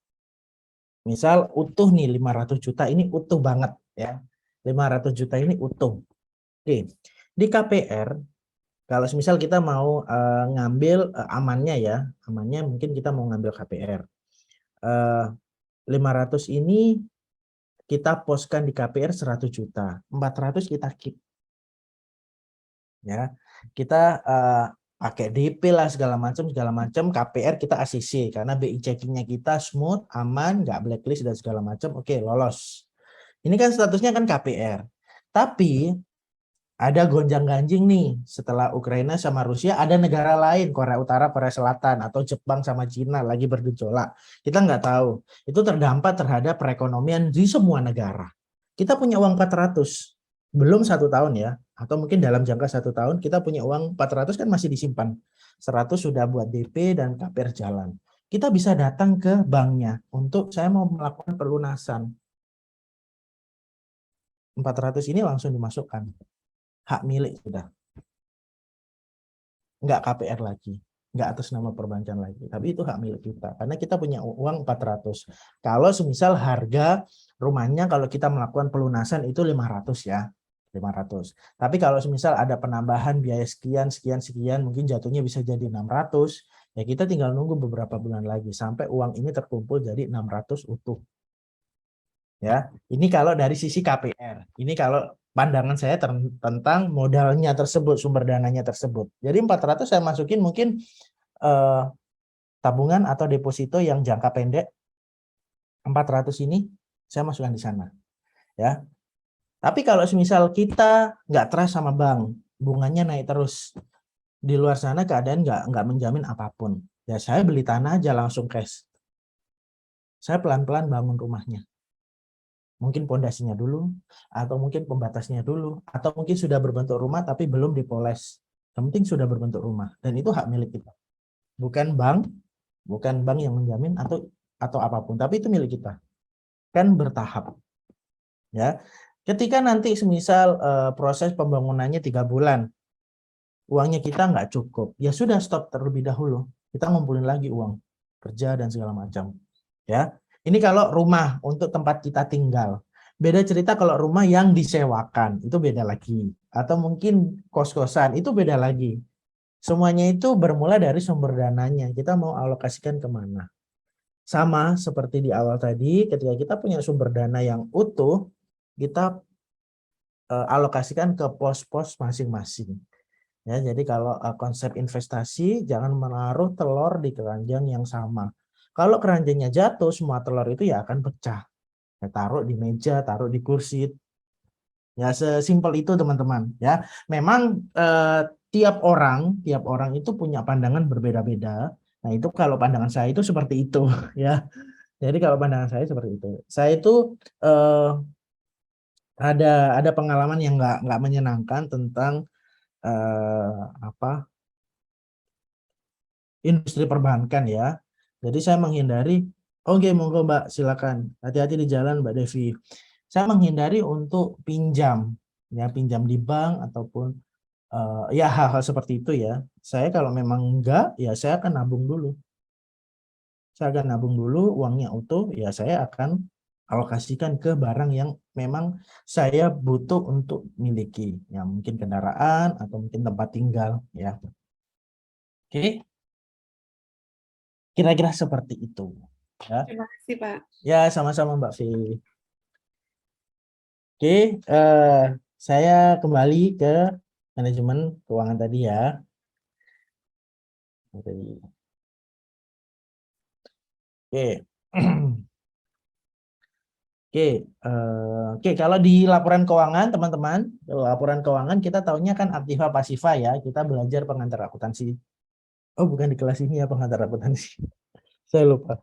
Misal utuh nih 500 juta ini utuh banget ya. 500 juta ini utuh. Oke. Di KPR kalau misal kita mau ngambil amannya ya, amannya mungkin kita mau ngambil KPR. 500 ini kita poskan di KPR 100 juta, 400 kita keep. Ya, kita pakai DP lah segala macam, KPR kita ACC karena BI checkingnya kita smooth, aman, nggak blacklist dan segala macam, oke lolos. Ini kan statusnya kan KPR. Tapi ada gonjang-ganjing nih setelah Ukraina sama Rusia, ada negara lain, Korea Utara, Korea Selatan, atau Jepang sama Cina lagi bergejolak. Kita nggak tahu. Itu terdampak terhadap perekonomian di semua negara. Kita punya uang 400, belum 1 tahun ya, atau mungkin dalam jangka 1 tahun kita punya uang 400 kan masih disimpan. 100 sudah buat DP dan KPR jalan. Kita bisa datang ke banknya untuk saya mau melakukan pelunasan. 400 ini langsung dimasukkan. Hak milik sudah. Enggak KPR lagi, enggak atas nama perbankan lagi, tapi itu hak milik kita karena kita punya uang 400. Kalau semisal harga rumahnya kalau kita melakukan pelunasan itu 500 ya, 500. Tapi kalau semisal ada penambahan biaya sekian, mungkin jatuhnya bisa jadi 600, ya kita tinggal nunggu beberapa bulan lagi sampai uang ini terkumpul jadi 600 utuh. Ya, ini kalau dari sisi KPR. Ini kalau pandangan saya tentang modalnya tersebut, sumber dananya tersebut. Jadi 400 saya masukin mungkin tabungan atau deposito yang jangka pendek. 400 ini saya masukkan di sana. Ya. Tapi kalau misal kita nggak trust sama bank, bunganya naik terus. Di luar sana keadaan nggak menjamin apapun. Ya saya beli tanah aja langsung cash. Saya pelan-pelan bangun rumahnya. Mungkin pondasinya dulu, atau mungkin pembatasnya dulu, atau mungkin sudah berbentuk rumah tapi belum dipoles. Yang penting sudah berbentuk rumah, dan itu hak milik kita. Bukan bank yang menjamin atau apapun, tapi itu milik kita. Kan bertahap. Ya. Ketika nanti semisal proses pembangunannya 3 bulan, uangnya kita nggak cukup, ya sudah stop terlebih dahulu. Kita ngumpulin lagi uang kerja dan segala macam. Ya. Ini kalau rumah untuk tempat kita tinggal. Beda cerita kalau rumah yang disewakan, itu beda lagi. Atau mungkin kos-kosan, itu beda lagi. Semuanya itu bermula dari sumber dananya. Kita mau alokasikan kemana. Sama seperti di awal tadi, ketika kita punya sumber dana yang utuh, kita alokasikan ke pos-pos masing-masing. Ya, jadi kalau konsep investasi jangan menaruh telur di keranjang yang sama. Kalau keranjangnya jatuh, semua telur itu ya akan pecah. Ya, taruh di meja, taruh di kursi. Ya, sesimpel itu teman-teman. Ya, memang tiap orang itu punya pandangan berbeda-beda. Nah, itu kalau pandangan saya itu seperti itu, ya. Jadi kalau pandangan saya seperti itu. Saya itu ada pengalaman yang nggak menyenangkan tentang industri perbankan ya. Jadi saya menghindari, oke monggo Mbak silakan, hati-hati di jalan Mbak Devi. Saya menghindari untuk pinjam, ya pinjam di bank ataupun ya hal-hal seperti itu ya. Saya kalau memang enggak, ya saya akan nabung dulu. Saya akan nabung dulu, uangnya utuh, ya saya akan alokasikan ke barang yang memang saya butuh untuk miliki, ya mungkin kendaraan atau mungkin tempat tinggal, ya. Oke. Kira-kira seperti itu. Ya. Terima kasih, Pak. Ya, sama-sama Mbak V. Oke, saya kembali ke manajemen keuangan tadi ya. Oke. Oke, kalau di laporan keuangan teman-teman, laporan keuangan kita tahunya kan aktiva pasiva ya. Kita belajar pengantar akuntansi. Oh, bukan di kelas ini ya pengantar akuntansi. Saya lupa.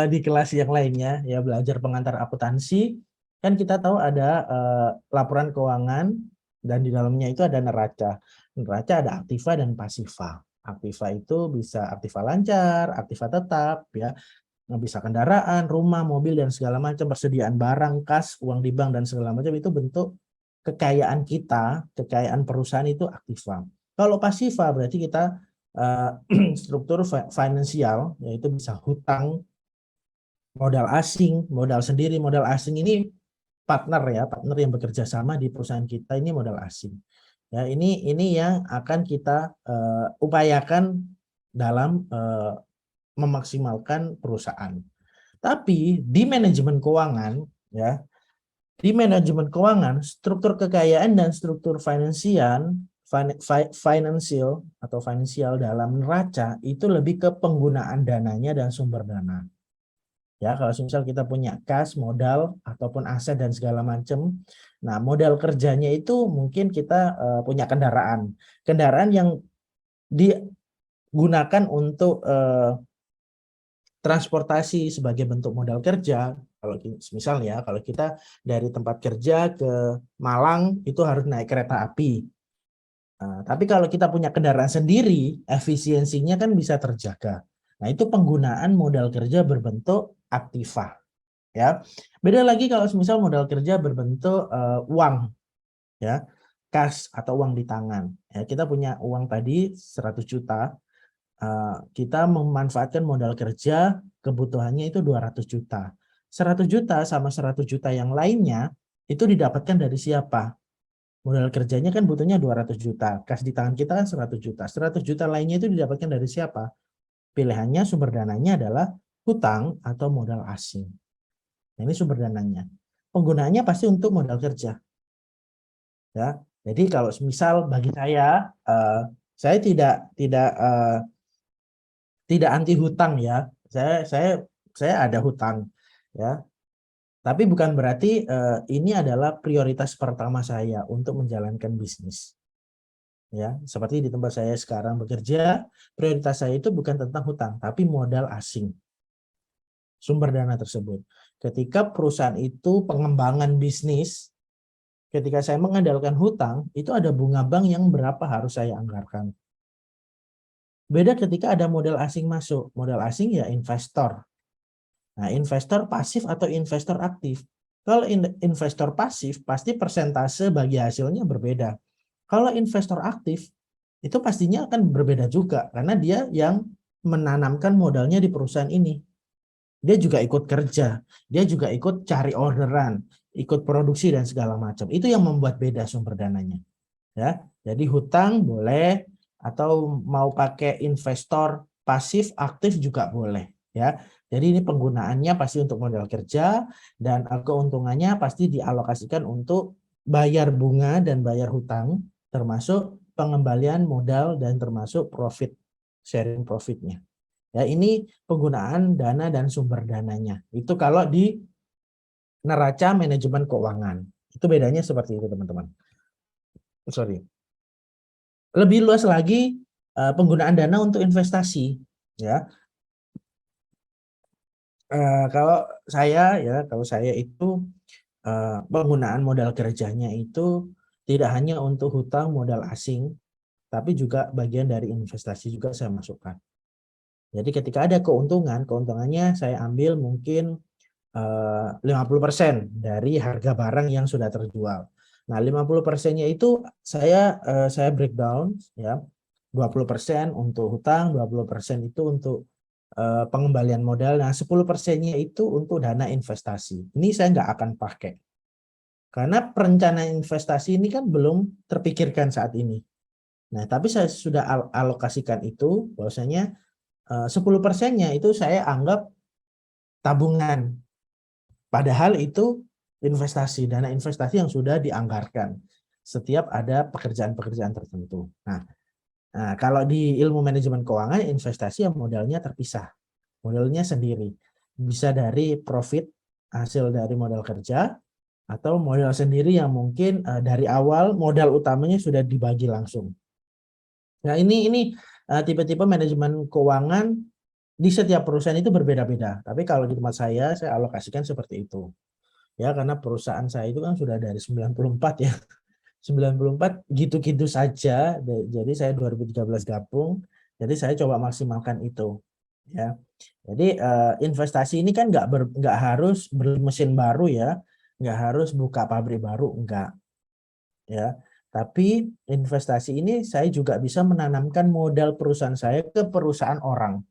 Di kelas yang lainnya ya belajar pengantar akuntansi kan kita tahu ada laporan keuangan dan di dalamnya itu ada neraca. Neraca ada aktiva dan pasiva. Aktiva itu bisa aktiva lancar, aktiva tetap ya. Bisa kendaraan, rumah, mobil dan segala macam, persediaan barang, kas, uang di bank dan segala macam itu bentuk kekayaan kita, kekayaan perusahaan itu aktiva. Kalau pasiva berarti kita struktur finansial, yaitu bisa hutang, modal asing, modal sendiri. Modal asing ini partner ya, partner yang bekerja sama di perusahaan kita ini modal asing. Ya, ini yang akan kita upayakan dalam memaksimalkan perusahaan. Tapi di manajemen keuangan ya, di manajemen keuangan struktur kekayaan dan struktur finansial dalam neraca itu lebih ke penggunaan dananya dan sumber dana. Ya, kalau misal kita punya kas, modal ataupun aset dan segala macam. Nah, modal kerjanya itu mungkin kita punya kendaraan. Kendaraan yang digunakan untuk transportasi sebagai bentuk modal kerja. Kalau misalnya kalau kita dari tempat kerja ke Malang itu harus naik kereta api. Nah, tapi kalau kita punya kendaraan sendiri, efisiensinya kan bisa terjaga. Nah, itu penggunaan modal kerja berbentuk aktiva. Ya. Beda lagi kalau misal modal kerja berbentuk uang ya, kas atau uang di tangan. Ya, kita punya uang tadi 100 juta. Kita memanfaatkan modal kerja kebutuhannya itu 200 juta. 100 juta sama 100 juta yang lainnya itu didapatkan dari siapa? Modal kerjanya kan butuhnya 200 juta. Kas di tangan kita kan 100 juta. 100 juta lainnya itu didapatkan dari siapa? Pilihannya sumber dananya adalah hutang atau modal asing. Nah, ini sumber dananya. Penggunaannya pasti untuk modal kerja. Ya. Jadi kalau misal bagi saya tidak anti hutang ya. Saya ada hutang ya. Tapi bukan berarti ini adalah prioritas pertama saya untuk menjalankan bisnis. Ya, seperti di tempat saya sekarang bekerja, prioritas saya itu bukan tentang hutang, tapi modal asing. Sumber dana tersebut. Ketika perusahaan itu pengembangan bisnis, ketika saya mengandalkan hutang, itu ada bunga bank yang berapa harus saya anggarkan. Beda ketika ada modal asing masuk. Modal asing ya investor. Nah, investor pasif atau investor aktif. Kalau investor pasif, pasti persentase bagi hasilnya berbeda. Kalau investor aktif, itu pastinya akan berbeda juga. Karena dia yang menanamkan modalnya di perusahaan ini. Dia juga ikut kerja. Dia juga ikut cari orderan. Ikut produksi dan segala macam. Itu yang membuat beda sumber dananya. Ya, jadi hutang boleh, atau mau pakai investor pasif aktif juga boleh ya. Jadi ini penggunaannya pasti untuk modal kerja dan keuntungannya pasti dialokasikan untuk bayar bunga dan bayar hutang, termasuk pengembalian modal dan termasuk profit, sharing profitnya. Ya, ini penggunaan dana dan sumber dananya. Itu kalau di neraca manajemen keuangan. Itu bedanya seperti itu, teman-teman. Sorry. Lebih luas lagi penggunaan dana untuk investasi, ya. Kalau saya itu penggunaan modal kerjanya itu tidak hanya untuk hutang modal asing, tapi juga bagian dari investasi juga saya masukkan. Jadi ketika ada keuntungannya saya ambil mungkin 50% dari harga barang yang sudah terjual. Nah, 50%-nya itu saya breakdown ya. 20% untuk hutang, 20% itu untuk pengembalian modal. Nah, 10%-nya itu untuk dana investasi. Ini saya nggak akan pakai. Karena perencanaan investasi ini kan belum terpikirkan saat ini. Nah, tapi saya sudah alokasikan itu, bahwasanya 10%-nya itu saya anggap tabungan. Padahal itu investasi, dana investasi yang sudah dianggarkan setiap ada pekerjaan-pekerjaan tertentu. Nah, kalau di ilmu manajemen keuangan, investasi yang modalnya terpisah, modalnya sendiri. Bisa dari profit hasil dari modal kerja, atau modal sendiri yang mungkin dari awal modal utamanya sudah dibagi langsung. Nah, ini tipe-tipe manajemen keuangan di setiap perusahaan itu berbeda-beda. Tapi kalau di tempat saya alokasikan seperti itu. Ya, karena perusahaan saya itu kan sudah dari 94 ya. 94 gitu-gitu saja. Jadi saya 2013 gabung. Jadi saya coba maksimalkan itu. Ya. Jadi investasi ini kan nggak harus beli mesin baru ya. Nggak harus buka pabrik baru, enggak. Ya. Tapi investasi ini saya juga bisa menanamkan modal perusahaan saya ke perusahaan orang.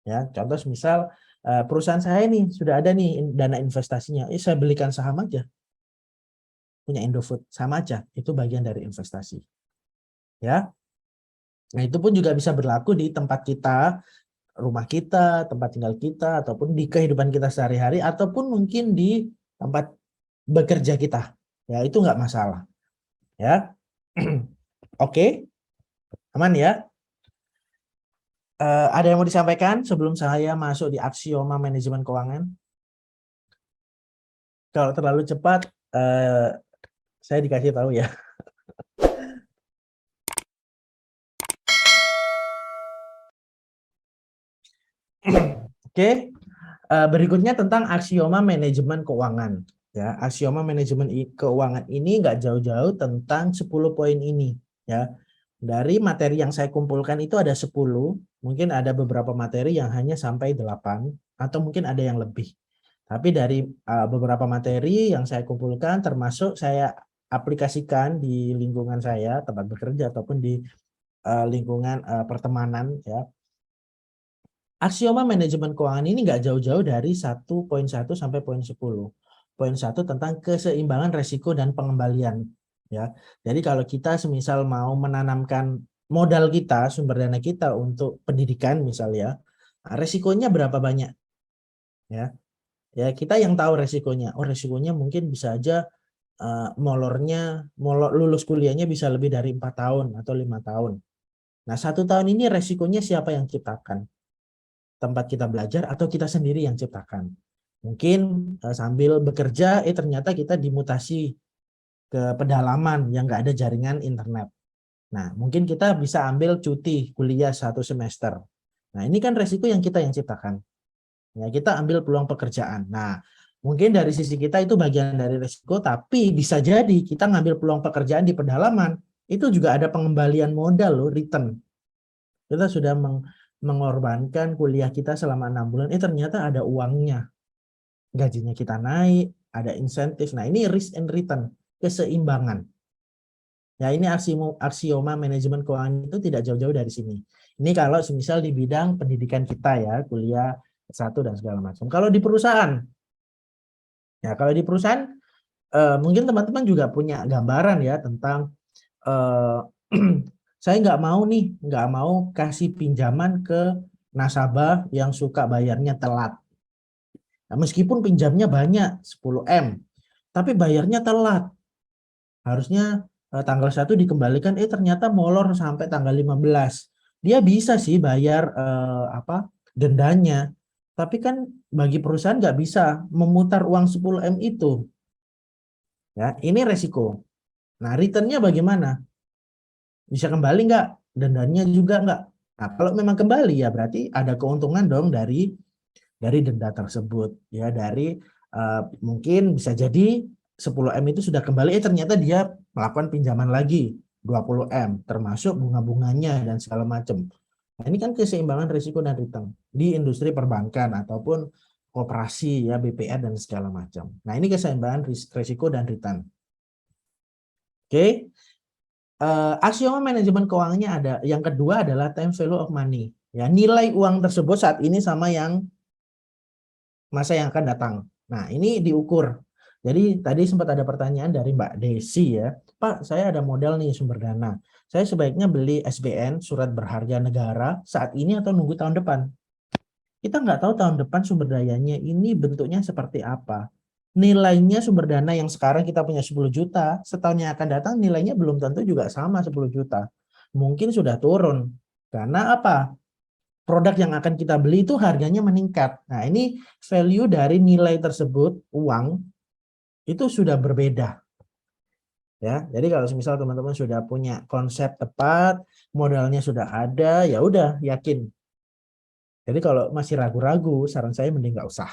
Ya, contoh misal perusahaan saya nih sudah ada nih dana investasinya, saya belikan saham aja, punya Indofood, sama aja, itu bagian dari investasi. Ya, nah itu pun juga bisa berlaku di tempat kita, rumah kita, tempat tinggal kita, ataupun di kehidupan kita sehari-hari, ataupun mungkin di tempat bekerja kita. Ya, itu nggak masalah. Ya, oke, aman ya. Ada yang mau disampaikan sebelum saya masuk di aksioma manajemen keuangan? Kalau terlalu cepat, saya dikasih tahu ya. Oke, berikutnya tentang aksioma manajemen keuangan. Ya, aksioma manajemen keuangan ini nggak jauh-jauh tentang 10 poin ini. Ya, dari materi yang saya kumpulkan itu ada 10, mungkin ada beberapa materi yang hanya sampai 8, atau mungkin ada yang lebih. Tapi dari beberapa materi yang saya kumpulkan, termasuk saya aplikasikan di lingkungan saya, tempat bekerja, ataupun di lingkungan pertemanan. Ya. Aksioma manajemen keuangan ini nggak jauh-jauh dari 1.1 sampai poin 10. Poin 1 tentang keseimbangan resiko dan pengembalian. Ya, jadi kalau kita semisal mau menanamkan modal kita, sumber dana kita untuk pendidikan misalnya, resikonya berapa banyak? Ya, kita yang tahu resikonya. Oh, resikonya mungkin bisa aja lulus kuliahnya bisa lebih dari 4 tahun atau 5 tahun. Nah, 1 tahun ini resikonya siapa yang ciptakan? Tempat kita belajar atau kita sendiri yang ciptakan? Mungkin sambil bekerja, ternyata kita dimutasi ke pedalaman yang nggak ada jaringan internet. Nah, mungkin kita bisa ambil cuti kuliah 1 semester. Nah, ini kan resiko yang kita yang ciptakan. Ya, kita ambil peluang pekerjaan. Nah, mungkin dari sisi kita itu bagian dari resiko, tapi bisa jadi kita ngambil peluang pekerjaan di pedalaman, itu juga ada pengembalian modal loh, return. Kita sudah mengorbankan kuliah kita selama 6 bulan, ternyata ada uangnya. Gajinya kita naik, ada insentif. Nah, ini risk and return, keseimbangan. Ya, ini aksioma manajemen keuangan itu tidak jauh-jauh dari sini. Ini kalau semisal di bidang pendidikan kita ya, kuliah S1 dan segala macam. Kalau di perusahaan, ya kalau di perusahaan mungkin teman-teman juga punya gambaran ya tentang saya nggak mau kasih pinjaman ke nasabah yang suka bayarnya telat. Nah, meskipun pinjamnya banyak 10 M, tapi bayarnya telat. Harusnya tanggal 1 dikembalikan, ternyata molor sampai tanggal 15. Dia bisa sih bayar dendanya, tapi kan bagi perusahaan nggak bisa memutar uang 10M itu. Ya, ini resiko. Nah, returnnya bagaimana? Bisa kembali nggak? Dendanya juga nggak? Nah, kalau memang kembali ya berarti ada keuntungan dong dari denda tersebut. Ya, dari mungkin bisa jadi 10M itu sudah kembali, ternyata dia melakukan pinjaman lagi 20M, termasuk bunga-bunganya dan segala macam. Nah, ini kan keseimbangan risiko dan return di industri perbankan ataupun koperasi ya, BPR dan segala macam. Nah, ini keseimbangan risiko dan return. Oke. Aksioma manajemen keuangannya ada. Yang kedua adalah time value of money. Ya, nilai uang tersebut saat ini sama yang masa yang akan datang. Nah, ini diukur. Jadi tadi sempat ada pertanyaan dari Mbak Desi ya, Pak, saya ada modal nih sumber dana. Saya sebaiknya beli SBN, surat berharga negara, saat ini atau nunggu tahun depan? Kita nggak tahu tahun depan sumber dayanya ini bentuknya seperti apa. Nilainya sumber dana yang sekarang kita punya 10 juta, setahun yang akan datang nilainya belum tentu juga sama 10 juta. Mungkin sudah turun. Karena apa? Produk yang akan kita beli itu harganya meningkat. Nah, ini value dari nilai tersebut, uang, itu sudah berbeda. Ya, jadi kalau misal teman-teman sudah punya konsep tepat, modalnya sudah ada, ya udah yakin. Jadi kalau masih ragu-ragu, saran saya mending nggak usah.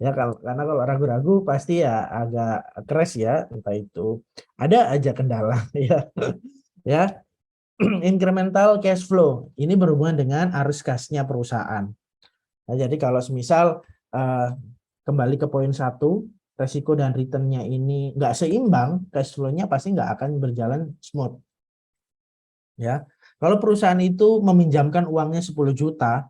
Ya, karena kalau ragu-ragu pasti ya agak crash ya, entah itu ada aja kendala ya. Ya, incremental cash flow ini berhubungan dengan arus kasnya perusahaan. Nah, jadi kalau misal kembali ke poin 1, resiko dan returnnya ini nggak seimbang, cash flow-nya pasti nggak akan berjalan smooth. Ya, kalau perusahaan itu meminjamkan uangnya 10 juta,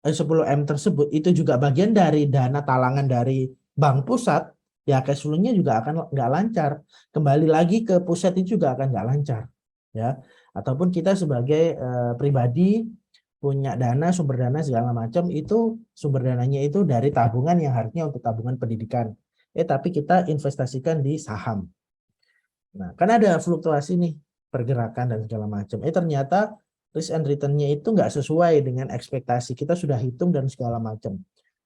10M tersebut itu juga bagian dari dana talangan dari bank pusat, ya cash flow-nya juga akan nggak lancar. Kembali lagi ke pusat itu juga akan nggak lancar. Ya, ataupun kita sebagai pribadi punya dana, sumber dana segala macam, itu sumber dananya itu dari tabungan yang harusnya untuk tabungan pendidikan. Tapi kita investasikan di saham. Nah, kan ada fluktuasi nih, pergerakan dan segala macam. Ternyata risk and return-nya itu nggak sesuai dengan ekspektasi. Kita sudah hitung dan segala macam.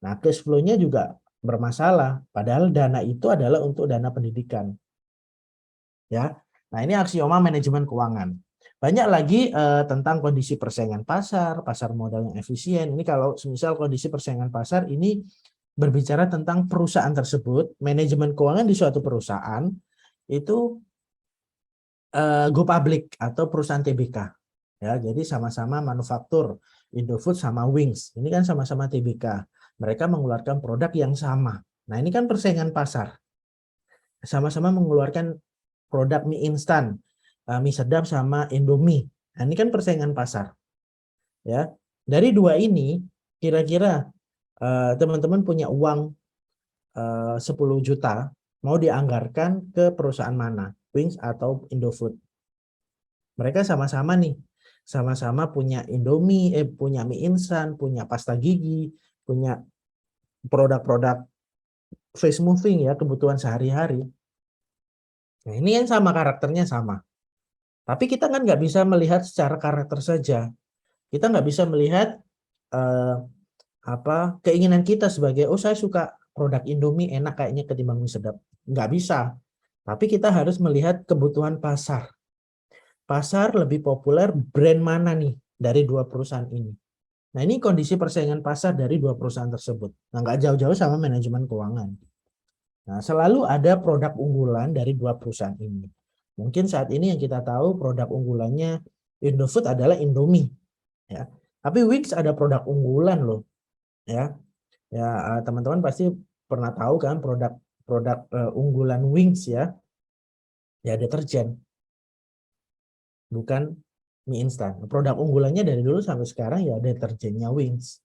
Nah, cash flow-nya juga bermasalah. Padahal dana itu adalah untuk dana pendidikan. Ya. Nah, ini aksioma manajemen keuangan. Banyak lagi tentang kondisi persaingan pasar modal yang efisien. Ini kalau misal kondisi persaingan pasar ini berbicara tentang perusahaan tersebut, manajemen keuangan di suatu perusahaan itu go public atau perusahaan TBK. Ya, jadi sama-sama manufaktur, Indofood sama Wings. Ini kan sama-sama TBK. Mereka mengeluarkan produk yang sama. Nah, ini kan persaingan pasar. Sama-sama mengeluarkan produk mie instan, mie sedap sama Indomie. Nah, ini kan persaingan pasar. Ya. Dari dua ini, kira-kira teman-teman punya uang 10 juta, mau dianggarkan ke perusahaan mana? Wings atau Indofood? Mereka sama-sama nih, sama-sama punya Indomie, punya mie instan, punya pasta gigi, punya produk-produk fast moving ya, kebutuhan sehari-hari. Nah, ini yang sama, karakternya sama. Tapi kita kan nggak bisa melihat secara karakter saja. Kita nggak bisa melihat keinginan kita sebagai, saya suka produk Indomie enak kayaknya ketimbang mie sedap. Nggak bisa. Tapi kita harus melihat kebutuhan pasar. Pasar lebih populer brand mana nih dari dua perusahaan ini. Nah, ini kondisi persaingan pasar dari dua perusahaan tersebut. Nah, nggak jauh-jauh sama manajemen keuangan. Nah, selalu ada produk unggulan dari dua perusahaan ini. Mungkin saat ini yang kita tahu produk unggulannya Indofood adalah Indomie. Ya. Tapi Wings ada produk unggulan loh. Ya, teman-teman pasti pernah tahu kan produk unggulan Wings ya deterjen, bukan mie instan. Produk unggulannya dari dulu sampai sekarang ya deterjennya Wings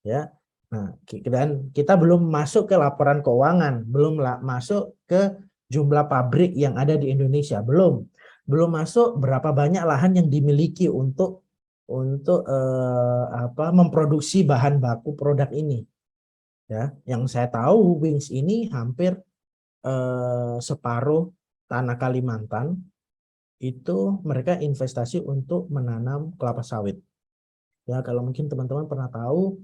ya. Nah, dan kita belum masuk ke laporan keuangan, belum masuk ke jumlah pabrik yang ada di Indonesia, belum masuk berapa banyak lahan yang dimiliki untuk memproduksi bahan baku produk ini. Ya, yang saya tahu Wings ini hampir separuh tanah Kalimantan itu mereka investasi untuk menanam kelapa sawit. Ya, kalau mungkin teman-teman pernah tahu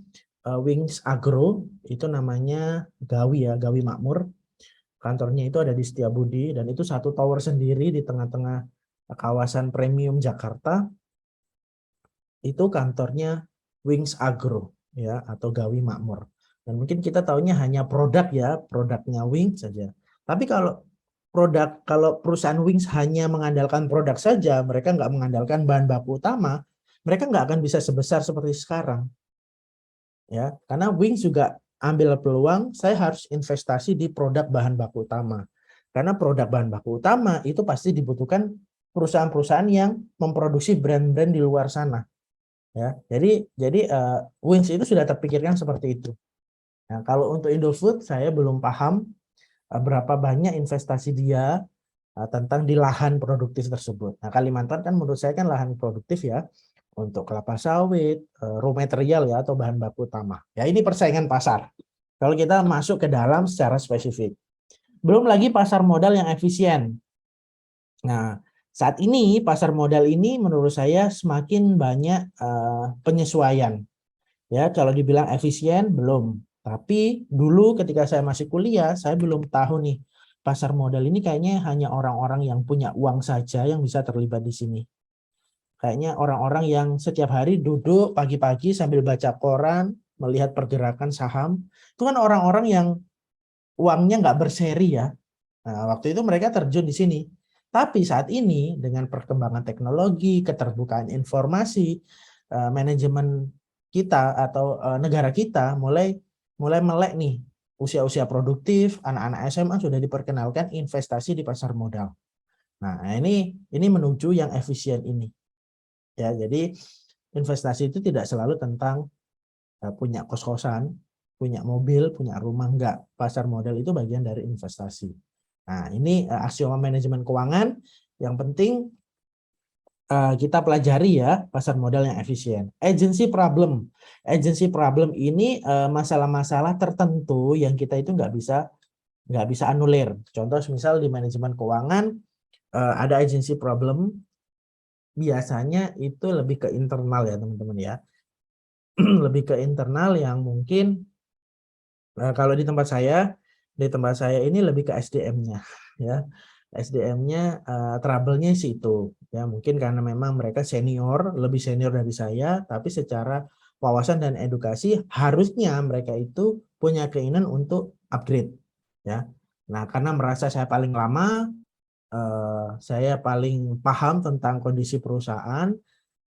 Wings Agro itu namanya Gawi ya, Gawi Makmur. Kantornya itu ada di Setiabudi dan itu satu tower sendiri di tengah-tengah kawasan premium Jakarta. Itu kantornya Wings Agro ya, atau Gawi Makmur. Dan mungkin kita taunya hanya produk ya, produknya Wings saja. Tapi kalau perusahaan Wings hanya mengandalkan produk saja, mereka nggak mengandalkan bahan baku utama, mereka nggak akan bisa sebesar seperti sekarang. Ya, karena Wings juga ambil peluang, saya harus investasi di produk bahan baku utama. Karena produk bahan baku utama itu pasti dibutuhkan perusahaan-perusahaan yang memproduksi brand-brand di luar sana. Ya, jadi Wings itu sudah terpikirkan seperti itu. Nah, kalau untuk Indofood saya belum paham berapa banyak investasi dia tentang di lahan produktif tersebut. Nah, Kalimantan kan menurut saya kan lahan produktif ya, untuk kelapa sawit, raw material ya, atau bahan baku utama. Ya, ini persaingan pasar. Kalau kita masuk ke dalam secara spesifik. Belum lagi pasar modal yang efisien. Nah, saat ini pasar modal ini menurut saya semakin banyak penyesuaian. Ya, kalau dibilang efisien belum. Tapi dulu ketika saya masih kuliah, saya belum tahu nih pasar modal ini kayaknya hanya orang-orang yang punya uang saja yang bisa terlibat di sini. Kayaknya orang-orang yang setiap hari duduk pagi-pagi sambil baca koran, melihat pergerakan saham. Itu kan orang-orang yang uangnya nggak berseri ya. Nah, waktu itu mereka terjun di sini. Tapi saat ini dengan perkembangan teknologi, keterbukaan informasi, manajemen kita atau negara kita mulai melek nih. Usia-usia produktif, anak-anak SMA sudah diperkenalkan investasi di pasar modal. Nah, ini menuju yang efisien ini. Ya, jadi investasi itu tidak selalu tentang punya kos-kosan, punya mobil, punya rumah, enggak. Pasar modal itu bagian dari investasi. Nah, ini aksioma manajemen keuangan yang penting kita pelajari ya, pasar modal yang efisien. Agency problem ini masalah-masalah tertentu yang kita itu nggak bisa anulir. Contoh misal di manajemen keuangan ada agency problem. Biasanya itu lebih ke internal ya teman-teman ya. Lebih ke internal yang mungkin kalau di tempat saya ini lebih ke SDM-nya ya. SDM-nya trouble-nya sih itu ya, mungkin karena memang mereka lebih senior dari saya, tapi secara wawasan dan edukasi harusnya mereka itu punya keinginan untuk upgrade ya. Nah, karena merasa saya paling lama, saya paling paham tentang kondisi perusahaan,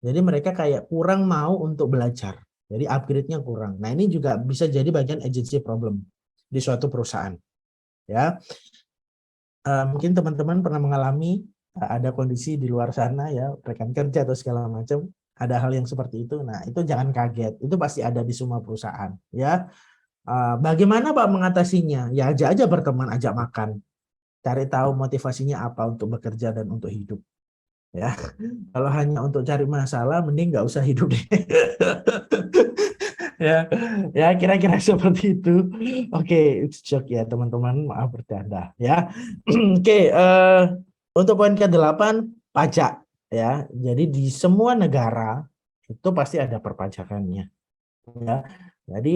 jadi mereka kayak kurang mau untuk belajar, jadi upgrade-nya kurang. Nah, ini juga bisa jadi bagian agency problem di suatu perusahaan ya. Mungkin teman-teman pernah mengalami ada kondisi di luar sana ya, rekan kerja atau segala macam, ada hal yang seperti itu. Nah, itu jangan kaget, itu pasti ada di semua perusahaan ya. Bagaimana Pak mengatasinya? Ya ajak aja berteman, ajak makan. Cari tahu motivasinya apa untuk bekerja dan untuk hidup. Ya, kalau hanya untuk cari masalah, mending nggak usah hidup deh. ya kira-kira seperti itu. Oke, it's joke ya teman-teman, maaf bercanda ya. Oke, untuk poin ke-8 pajak ya. Jadi di semua negara itu pasti ada perpajakannya. Ya, jadi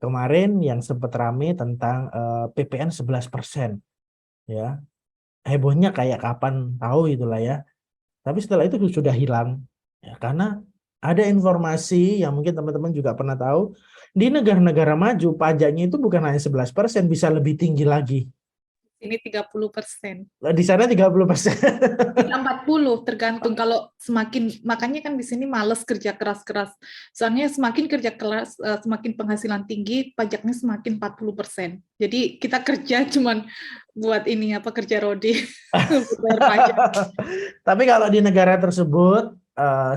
kemarin yang sempat rame tentang PPN 11%. Ya, hebohnya kayak kapan tahu itulah ya. Tapi setelah itu sudah hilang ya, karena ada informasi yang mungkin teman-teman juga pernah tahu, di negara-negara maju pajaknya itu bukan hanya 11%, bisa lebih tinggi lagi. Ini 30%. Di sana 30%. 40 tergantung, kalau makanya kan di sini males kerja keras-keras. Soalnya semakin kerja keras, semakin penghasilan tinggi, pajaknya semakin 40%. Jadi kita kerja cuman buat kerja rodi. Tapi kalau di negara tersebut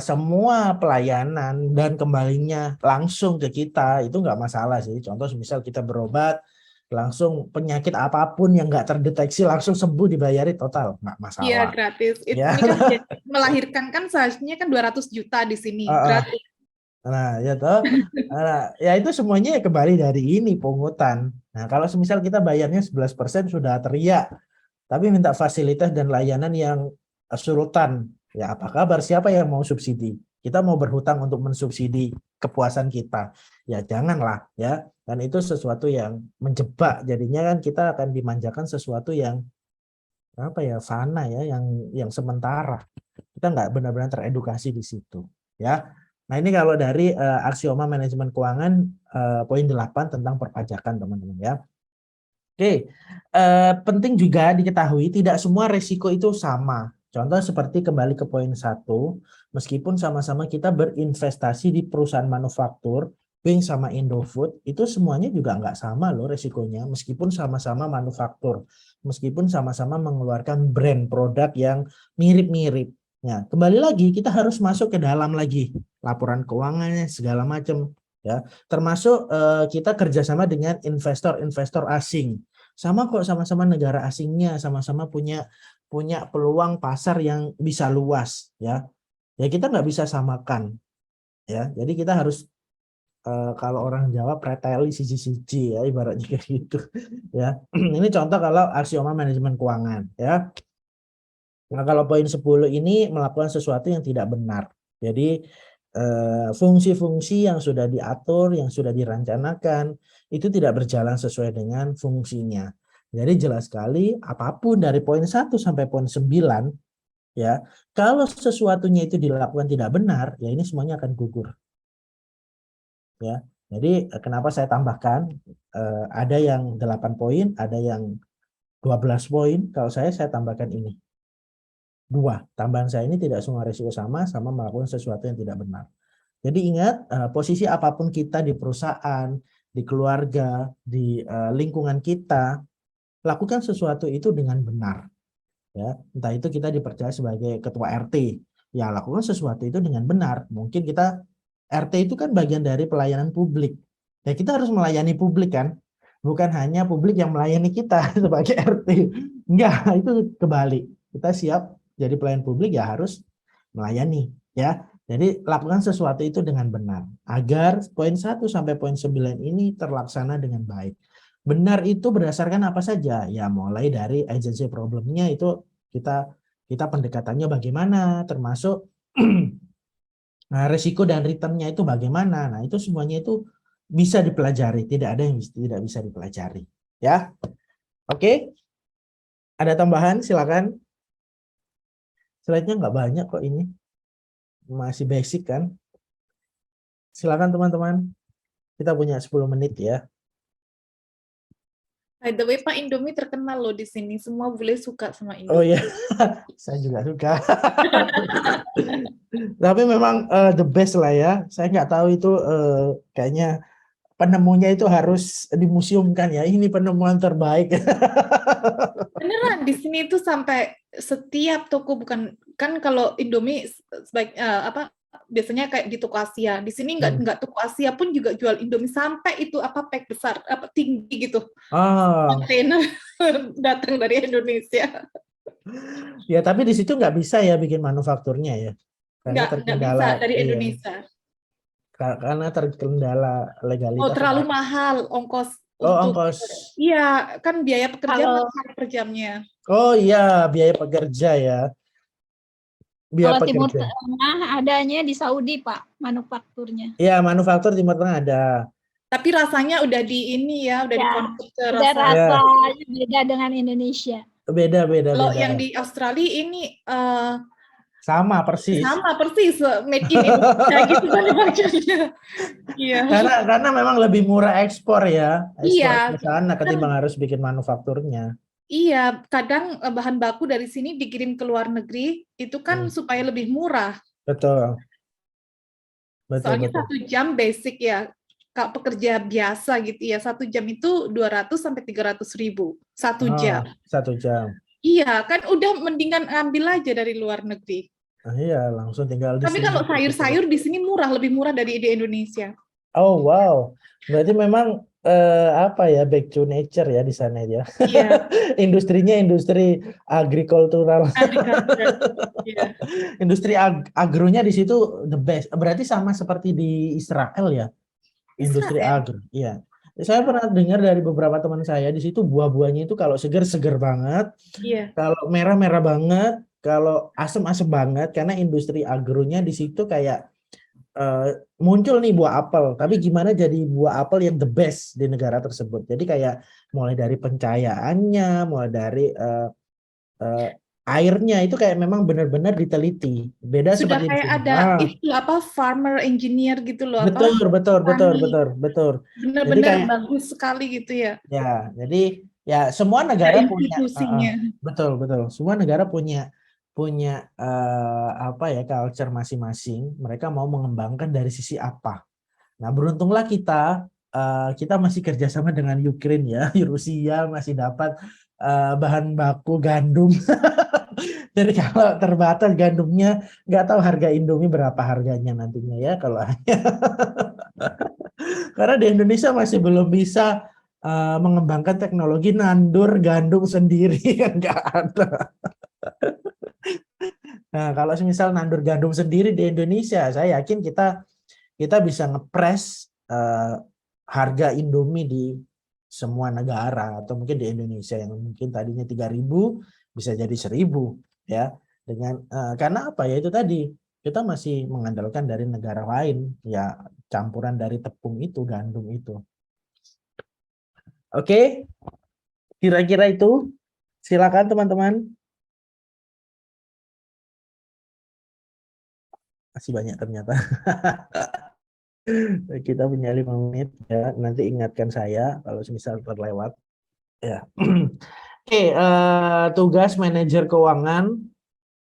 semua pelayanan dan kembalinya langsung ke kita itu nggak masalah sih. Contoh misal kita berobat, langsung penyakit apapun yang nggak terdeteksi langsung sembuh, dibayari total, nggak masalah. Iya, gratis. Ini kan melahirkan kan seharusnya kan 200 juta di sini, gratis. Nah, ya toh. Nah, ya itu semuanya kembali dari ini pungutan. Nah, kalau semisal kita bayarnya 11% sudah teriak, tapi minta fasilitas dan layanan yang surutan. Ya, apa kabar? Siapa yang mau subsidi? Kita mau berhutang untuk mensubsidi kepuasan kita. Ya, janganlah ya. Dan itu sesuatu yang menjebak. Jadinya kan kita akan dimanjakan sesuatu yang apa ya, fana ya, yang sementara. Kita nggak benar-benar teredukasi di situ, ya. Nah, ini kalau dari aksioma manajemen keuangan poin 8 tentang perpajakan, teman-teman ya. Oke, penting juga diketahui tidak semua resiko itu sama. Contoh seperti kembali ke poin 1, meskipun sama-sama kita berinvestasi di perusahaan manufaktur, Wing sama Indofood, itu semuanya juga nggak sama loh resikonya, meskipun sama-sama manufaktur, meskipun sama-sama mengeluarkan brand produk yang mirip-mirip. Nah, kembali lagi kita harus masuk ke dalam lagi, laporan keuangannya segala macam. Ya, termasuk kita kerjasama dengan investor-investor asing, sama kok, sama-sama negara asingnya, sama-sama punya peluang pasar yang bisa luas, ya kita nggak bisa samakan, ya. Jadi kita harus kalau orang Jawa preteli siji-siji ya, ibaratnya kayak gitu, ya. Ini contoh kalau aksioma manajemen keuangan, ya. Nah, kalau poin 10 ini melakukan sesuatu yang tidak benar. Jadi fungsi-fungsi yang sudah diatur, yang sudah direncanakan, itu tidak berjalan sesuai dengan fungsinya. Jadi jelas sekali apapun dari poin 1 sampai poin 9, ya, kalau sesuatunya itu dilakukan tidak benar, ya ini semuanya akan gugur. Ya. Jadi kenapa saya tambahkan ada yang 8 poin, ada yang 12 poin, kalau saya tambahkan ini. 2, tambahan saya ini tidak semua risiko sama melakukan sesuatu yang tidak benar. Jadi ingat, posisi apapun kita di perusahaan, di keluarga, di lingkungan kita, lakukan sesuatu itu dengan benar. Ya, entah itu kita dipercaya sebagai ketua RT, ya lakukan sesuatu itu dengan benar. Mungkin kita RT itu kan bagian dari pelayanan publik. Ya kita harus melayani publik kan, bukan hanya publik yang melayani kita sebagai RT. Enggak, itu kebalik. Kita siap jadi pelayan publik ya harus melayani, ya. Jadi lakukan sesuatu itu dengan benar agar poin 1 sampai poin 9 ini terlaksana dengan baik. Benar itu berdasarkan apa saja? Ya mulai dari agency problemnya itu kita pendekatannya bagaimana, termasuk nah, risiko dan returnnya itu bagaimana. Nah, itu semuanya itu bisa dipelajari, tidak ada yang tidak bisa dipelajari, ya. Oke. Ada tambahan, silakan. Slide-nya nggak banyak kok ini. Masih basic kan. Silakan teman-teman. Kita punya 10 menit ya. By the way, Pak, Indomie terkenal loh di sini. Semua boleh suka sama Indomie. Oh iya, saya juga suka. Tapi memang the best lah ya. Saya nggak tahu itu kayaknya penemunya itu harus dimuseumkan ya. Ini penemuan terbaik. Beneran di sini itu sampai setiap toko, bukan kan kalau Indomie sebaik biasanya kayak di toko Asia. Di sini nggak toko Asia pun juga jual Indomie, sampai itu pack besar tinggi gitu. Kontainer datang dari Indonesia. Ya tapi di situ nggak bisa ya bikin manufakturnya ya. Karena Nggak bisa dari Indonesia. Karena terkendala legalitas. Oh, terlalu mahal ongkos. Ongkos. Iya, kan biaya pekerja mahal per jamnya. Oh iya, biaya pekerja ya. Kalau Timur Tengah adanya di Saudi, Pak, manufakturnya. Iya, manufaktur Timur Tengah ada. Tapi rasanya udah di ini ya, udah dikonvert ke rasanya beda dengan Indonesia. Beda. Kalau yang di Australia ini sama persis. made in Indonesia gitu kan maksudnya. Iya. Karena memang lebih murah ekspor ya. Iya. Ke sana ketimbang harus bikin manufakturnya. Iya, kadang bahan baku dari sini dikirim ke luar negeri itu kan supaya lebih murah. Betul. Soalnya 1 jam basic ya, Kak, pekerja biasa gitu ya, 1 jam itu 200 sampai 300 ribu 1 jam. 1 jam. Iya, kan udah mendingan ambil aja dari luar negeri. Iya, langsung tinggal di Tapi sini. kalau sayur-sayur di sini murah, lebih murah dari di Indonesia. Oh wow, berarti memang apa ya, back to nature ya di sana ya. Iya, Industrinya industri agrikultural. agriculture. Iya. Industri agronya di situ the best. Berarti sama seperti di Israel ya, industri Israel. agro. Iya. Saya pernah dengar dari beberapa teman saya di situ buah-buahnya itu kalau seger banget, Iya. kalau merah banget, kalau asem banget karena industri agronya di situ kayak muncul nih buah apel, tapi gimana jadi buah apel yang the best di negara tersebut. Jadi kayak mulai dari pencahayaannya, mulai dari airnya itu kayak memang benar-benar diteliti. Beda Sudah seperti di kayak sini. ada itu apa farmer engineer gitu loh, apa Betul. petani. Jadi Jadi benar-benar kayak bagus sekali gitu ya. ya, jadi ya semua Ada negara punya, institusinya. betul. Semua negara punya apa ya, culture masing-masing. Mereka mau mengembangkan dari sisi apa. Nah, beruntunglah kita masih kerjasama dengan Ukraine ya, Rusia masih dapat bahan baku gandum. Jadi kalau terbatas gandumnya, nggak tahu harga Indomie berapa harganya nantinya ya kalau karena di Indonesia masih belum bisa mengembangkan teknologi nandur gandum sendiri kan nggak ada. Nah, kalau misal nandur gandum sendiri di Indonesia, saya yakin kita bisa ngepres harga Indomie di semua negara atau mungkin di Indonesia yang mungkin tadinya 3.000 bisa jadi 1.000 ya. Karena apa ya, itu tadi kita masih mengandalkan dari negara lain ya, campuran dari tepung itu, gandum itu. Oke, kira-kira itu. Silakan teman-teman. Masih banyak ternyata. Kita punya 5 menit ya. Nanti ingatkan saya kalau misal terlewat. Ya. Oke, tugas manajer keuangan.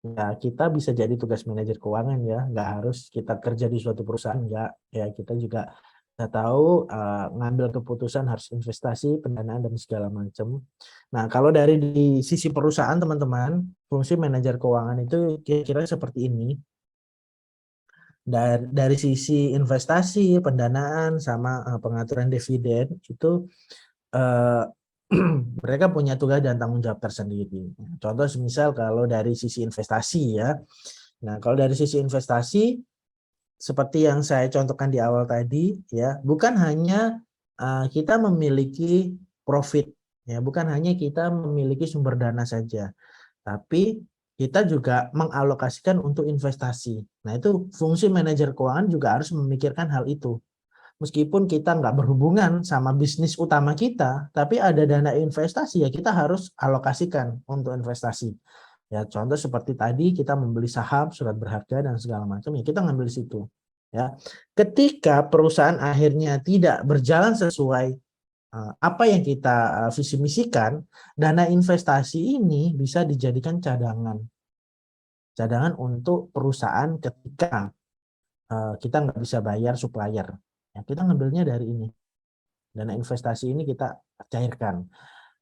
Ya, kita bisa jadi tugas manajer keuangan ya. Nggak harus kita kerja di suatu perusahaan, nggak. Ya, kita juga kita tahu ngambil keputusan harus investasi, pendanaan dan segala macam. Nah, kalau dari di sisi perusahaan teman-teman, fungsi manajer keuangan itu kira-kira seperti ini. Dari sisi investasi, pendanaan, sama pengaturan dividen itu mereka punya tugas dan tanggung jawab tersendiri. Contoh misal kalau dari sisi investasi ya. Nah, kalau dari sisi investasi seperti yang saya contohkan di awal tadi ya, bukan hanya kita memiliki profit ya, bukan hanya kita memiliki sumber dana saja, tapi kita juga mengalokasikan untuk investasi. Nah, itu fungsi manajer keuangan juga harus memikirkan hal itu. Meskipun kita nggak berhubungan sama bisnis utama kita, tapi ada dana investasi ya kita harus alokasikan untuk investasi. Ya, contoh seperti tadi kita membeli saham, surat berharga dan segala macam ya kita ngambil situ. Ya, ketika perusahaan akhirnya tidak berjalan sesuai apa yang kita visi misikan, dana investasi ini bisa dijadikan cadangan untuk perusahaan ketika kita nggak bisa bayar supplier. Ya, kita ngambilnya dari ini. Dana investasi ini kita cairkan.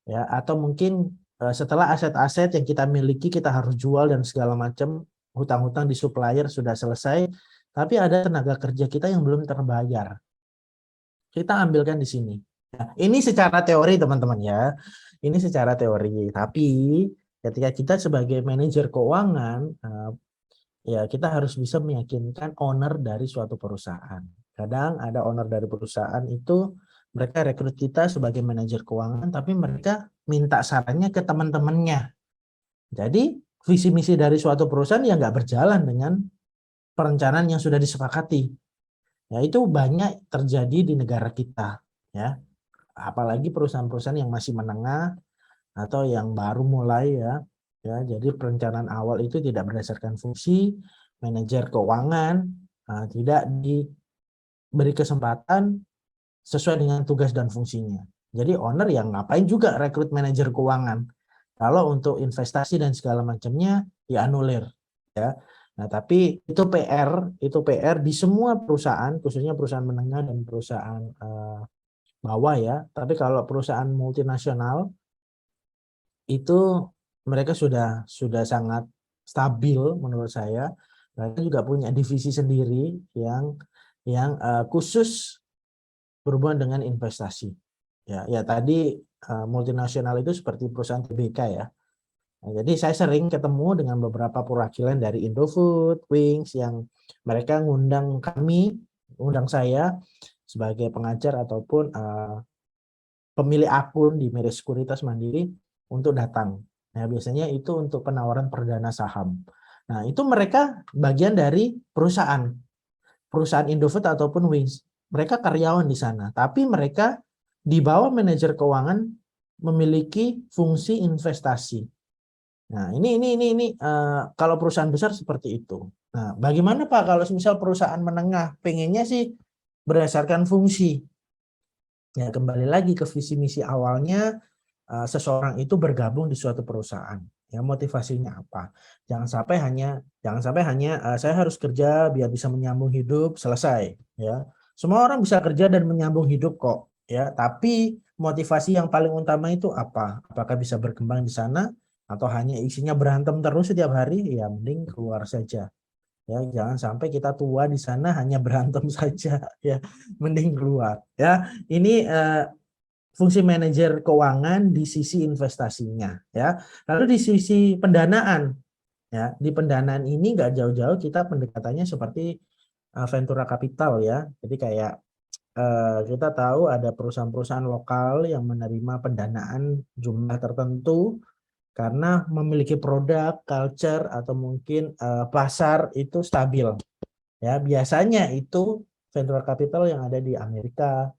Ya, atau mungkin setelah aset-aset yang kita miliki kita harus jual dan segala macam, hutang-hutang di supplier sudah selesai, tapi ada tenaga kerja kita yang belum terbayar. Kita ambilkan di sini. Nah, ini secara teori teman-teman ya. Ini secara teori, tapi ketika kita sebagai manajer keuangan ya kita harus bisa meyakinkan owner dari suatu perusahaan. Kadang ada owner dari perusahaan itu mereka rekrut kita sebagai manajer keuangan, tapi mereka minta sarannya ke teman-temannya. Jadi visi misi dari suatu perusahaan yang nggak berjalan dengan perencanaan yang sudah disepakati. Ya, itu banyak terjadi di negara kita, ya. Apalagi perusahaan-perusahaan yang masih menengah atau yang baru mulai ya. Ya, jadi perencanaan awal itu tidak berdasarkan fungsi, manajer keuangan tidak diberi kesempatan sesuai dengan tugas dan fungsinya. Jadi owner yang ngapain juga rekrut manajer keuangan. Kalau untuk investasi dan segala macamnya dianulir ya. Nah, tapi itu PR di semua perusahaan, khususnya perusahaan menengah dan perusahaan bawah ya. Tapi kalau perusahaan multinasional itu mereka sudah sangat stabil menurut saya. Mereka juga punya divisi sendiri yang khusus berhubungan dengan investasi. Ya tadi multinasional itu seperti perusahaan TBK ya. Nah, jadi saya sering ketemu dengan beberapa perwakilan dari Indofood, Wings yang mereka ngundang saya sebagai pengajar ataupun pemilik akun di Meri Sekuritas Mandiri untuk datang. Nah, biasanya itu untuk penawaran perdana saham. Nah, itu mereka bagian dari perusahaan Indofood ataupun Wings. Mereka karyawan di sana, tapi mereka di bawah manajer keuangan memiliki fungsi investasi. Nah, ini kalau perusahaan besar seperti itu. Nah, bagaimana Pak kalau misal perusahaan menengah pengennya sih berdasarkan fungsi? Ya, kembali lagi ke visi misi awalnya, seseorang itu bergabung di suatu perusahaan. Ya, motivasinya apa? Jangan sampai hanya saya harus kerja biar bisa menyambung hidup, selesai, ya. Semua orang bisa kerja dan menyambung hidup kok, ya. Tapi motivasi yang paling utama itu apa? Apakah bisa berkembang di sana atau hanya isinya berantem terus setiap hari? Ya, mending keluar saja. Ya, jangan sampai kita tua di sana hanya berantem saja, ya. Mending keluar, ya. Ini fungsi manajer keuangan di sisi investasinya, ya. Lalu di sisi pendanaan, ya, di pendanaan ini nggak jauh-jauh kita pendekatannya seperti ventura capital, ya. Jadi kayak kita tahu ada perusahaan-perusahaan lokal yang menerima pendanaan jumlah tertentu karena memiliki produk, culture atau mungkin pasar itu stabil, ya. Biasanya itu venture capital yang ada di Amerika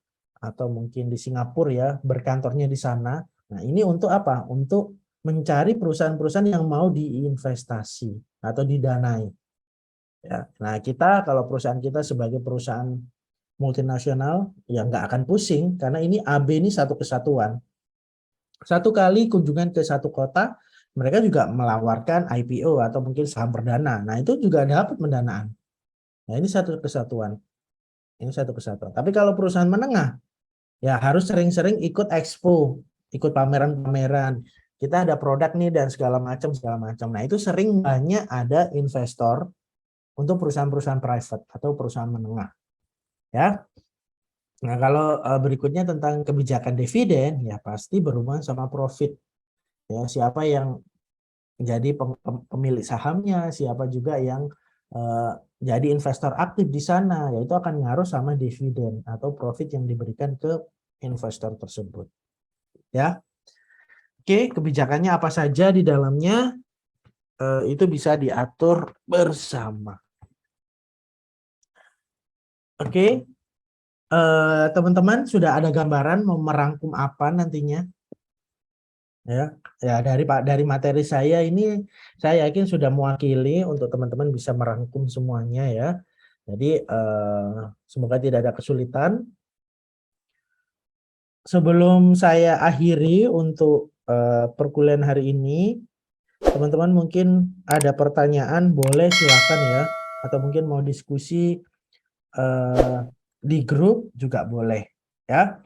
atau mungkin di Singapura, ya, berkantornya di sana. Nah, ini untuk apa? Untuk mencari perusahaan-perusahaan yang mau diinvestasi atau didanai. Ya. Nah, kalau perusahaan kita sebagai perusahaan multinasional, ya nggak akan pusing karena ini AB ini satu kesatuan. Satu kali kunjungan ke satu kota, mereka juga menawarkan IPO atau mungkin saham perdana. Nah, itu juga dapat pendanaan. Nah, ini satu kesatuan. Ini satu kesatuan. Tapi kalau perusahaan menengah, ya harus sering-sering ikut expo, ikut pameran-pameran. Kita ada produk nih dan segala macam. Nah, itu sering banyak ada investor untuk perusahaan-perusahaan private atau perusahaan menengah. Ya. Nah, kalau berikutnya tentang kebijakan dividen, ya pasti berhubungan sama profit. Ya, siapa yang jadi pemilik sahamnya, siapa juga yang jadi investor aktif di sana, yaitu akan ngaruh sama dividen atau profit yang diberikan ke investor tersebut. Ya, oke, kebijakannya apa saja di dalamnya itu bisa diatur bersama. Oke, teman-teman sudah ada gambaran mau merangkum apa nantinya? Ya, dari materi saya ini saya yakin sudah mewakili untuk teman-teman bisa merangkum semuanya, ya. Jadi semoga tidak ada kesulitan. Sebelum saya akhiri untuk perkuliahan hari ini, teman-teman mungkin ada pertanyaan, boleh silakan ya, atau mungkin mau diskusi di grup juga boleh, ya.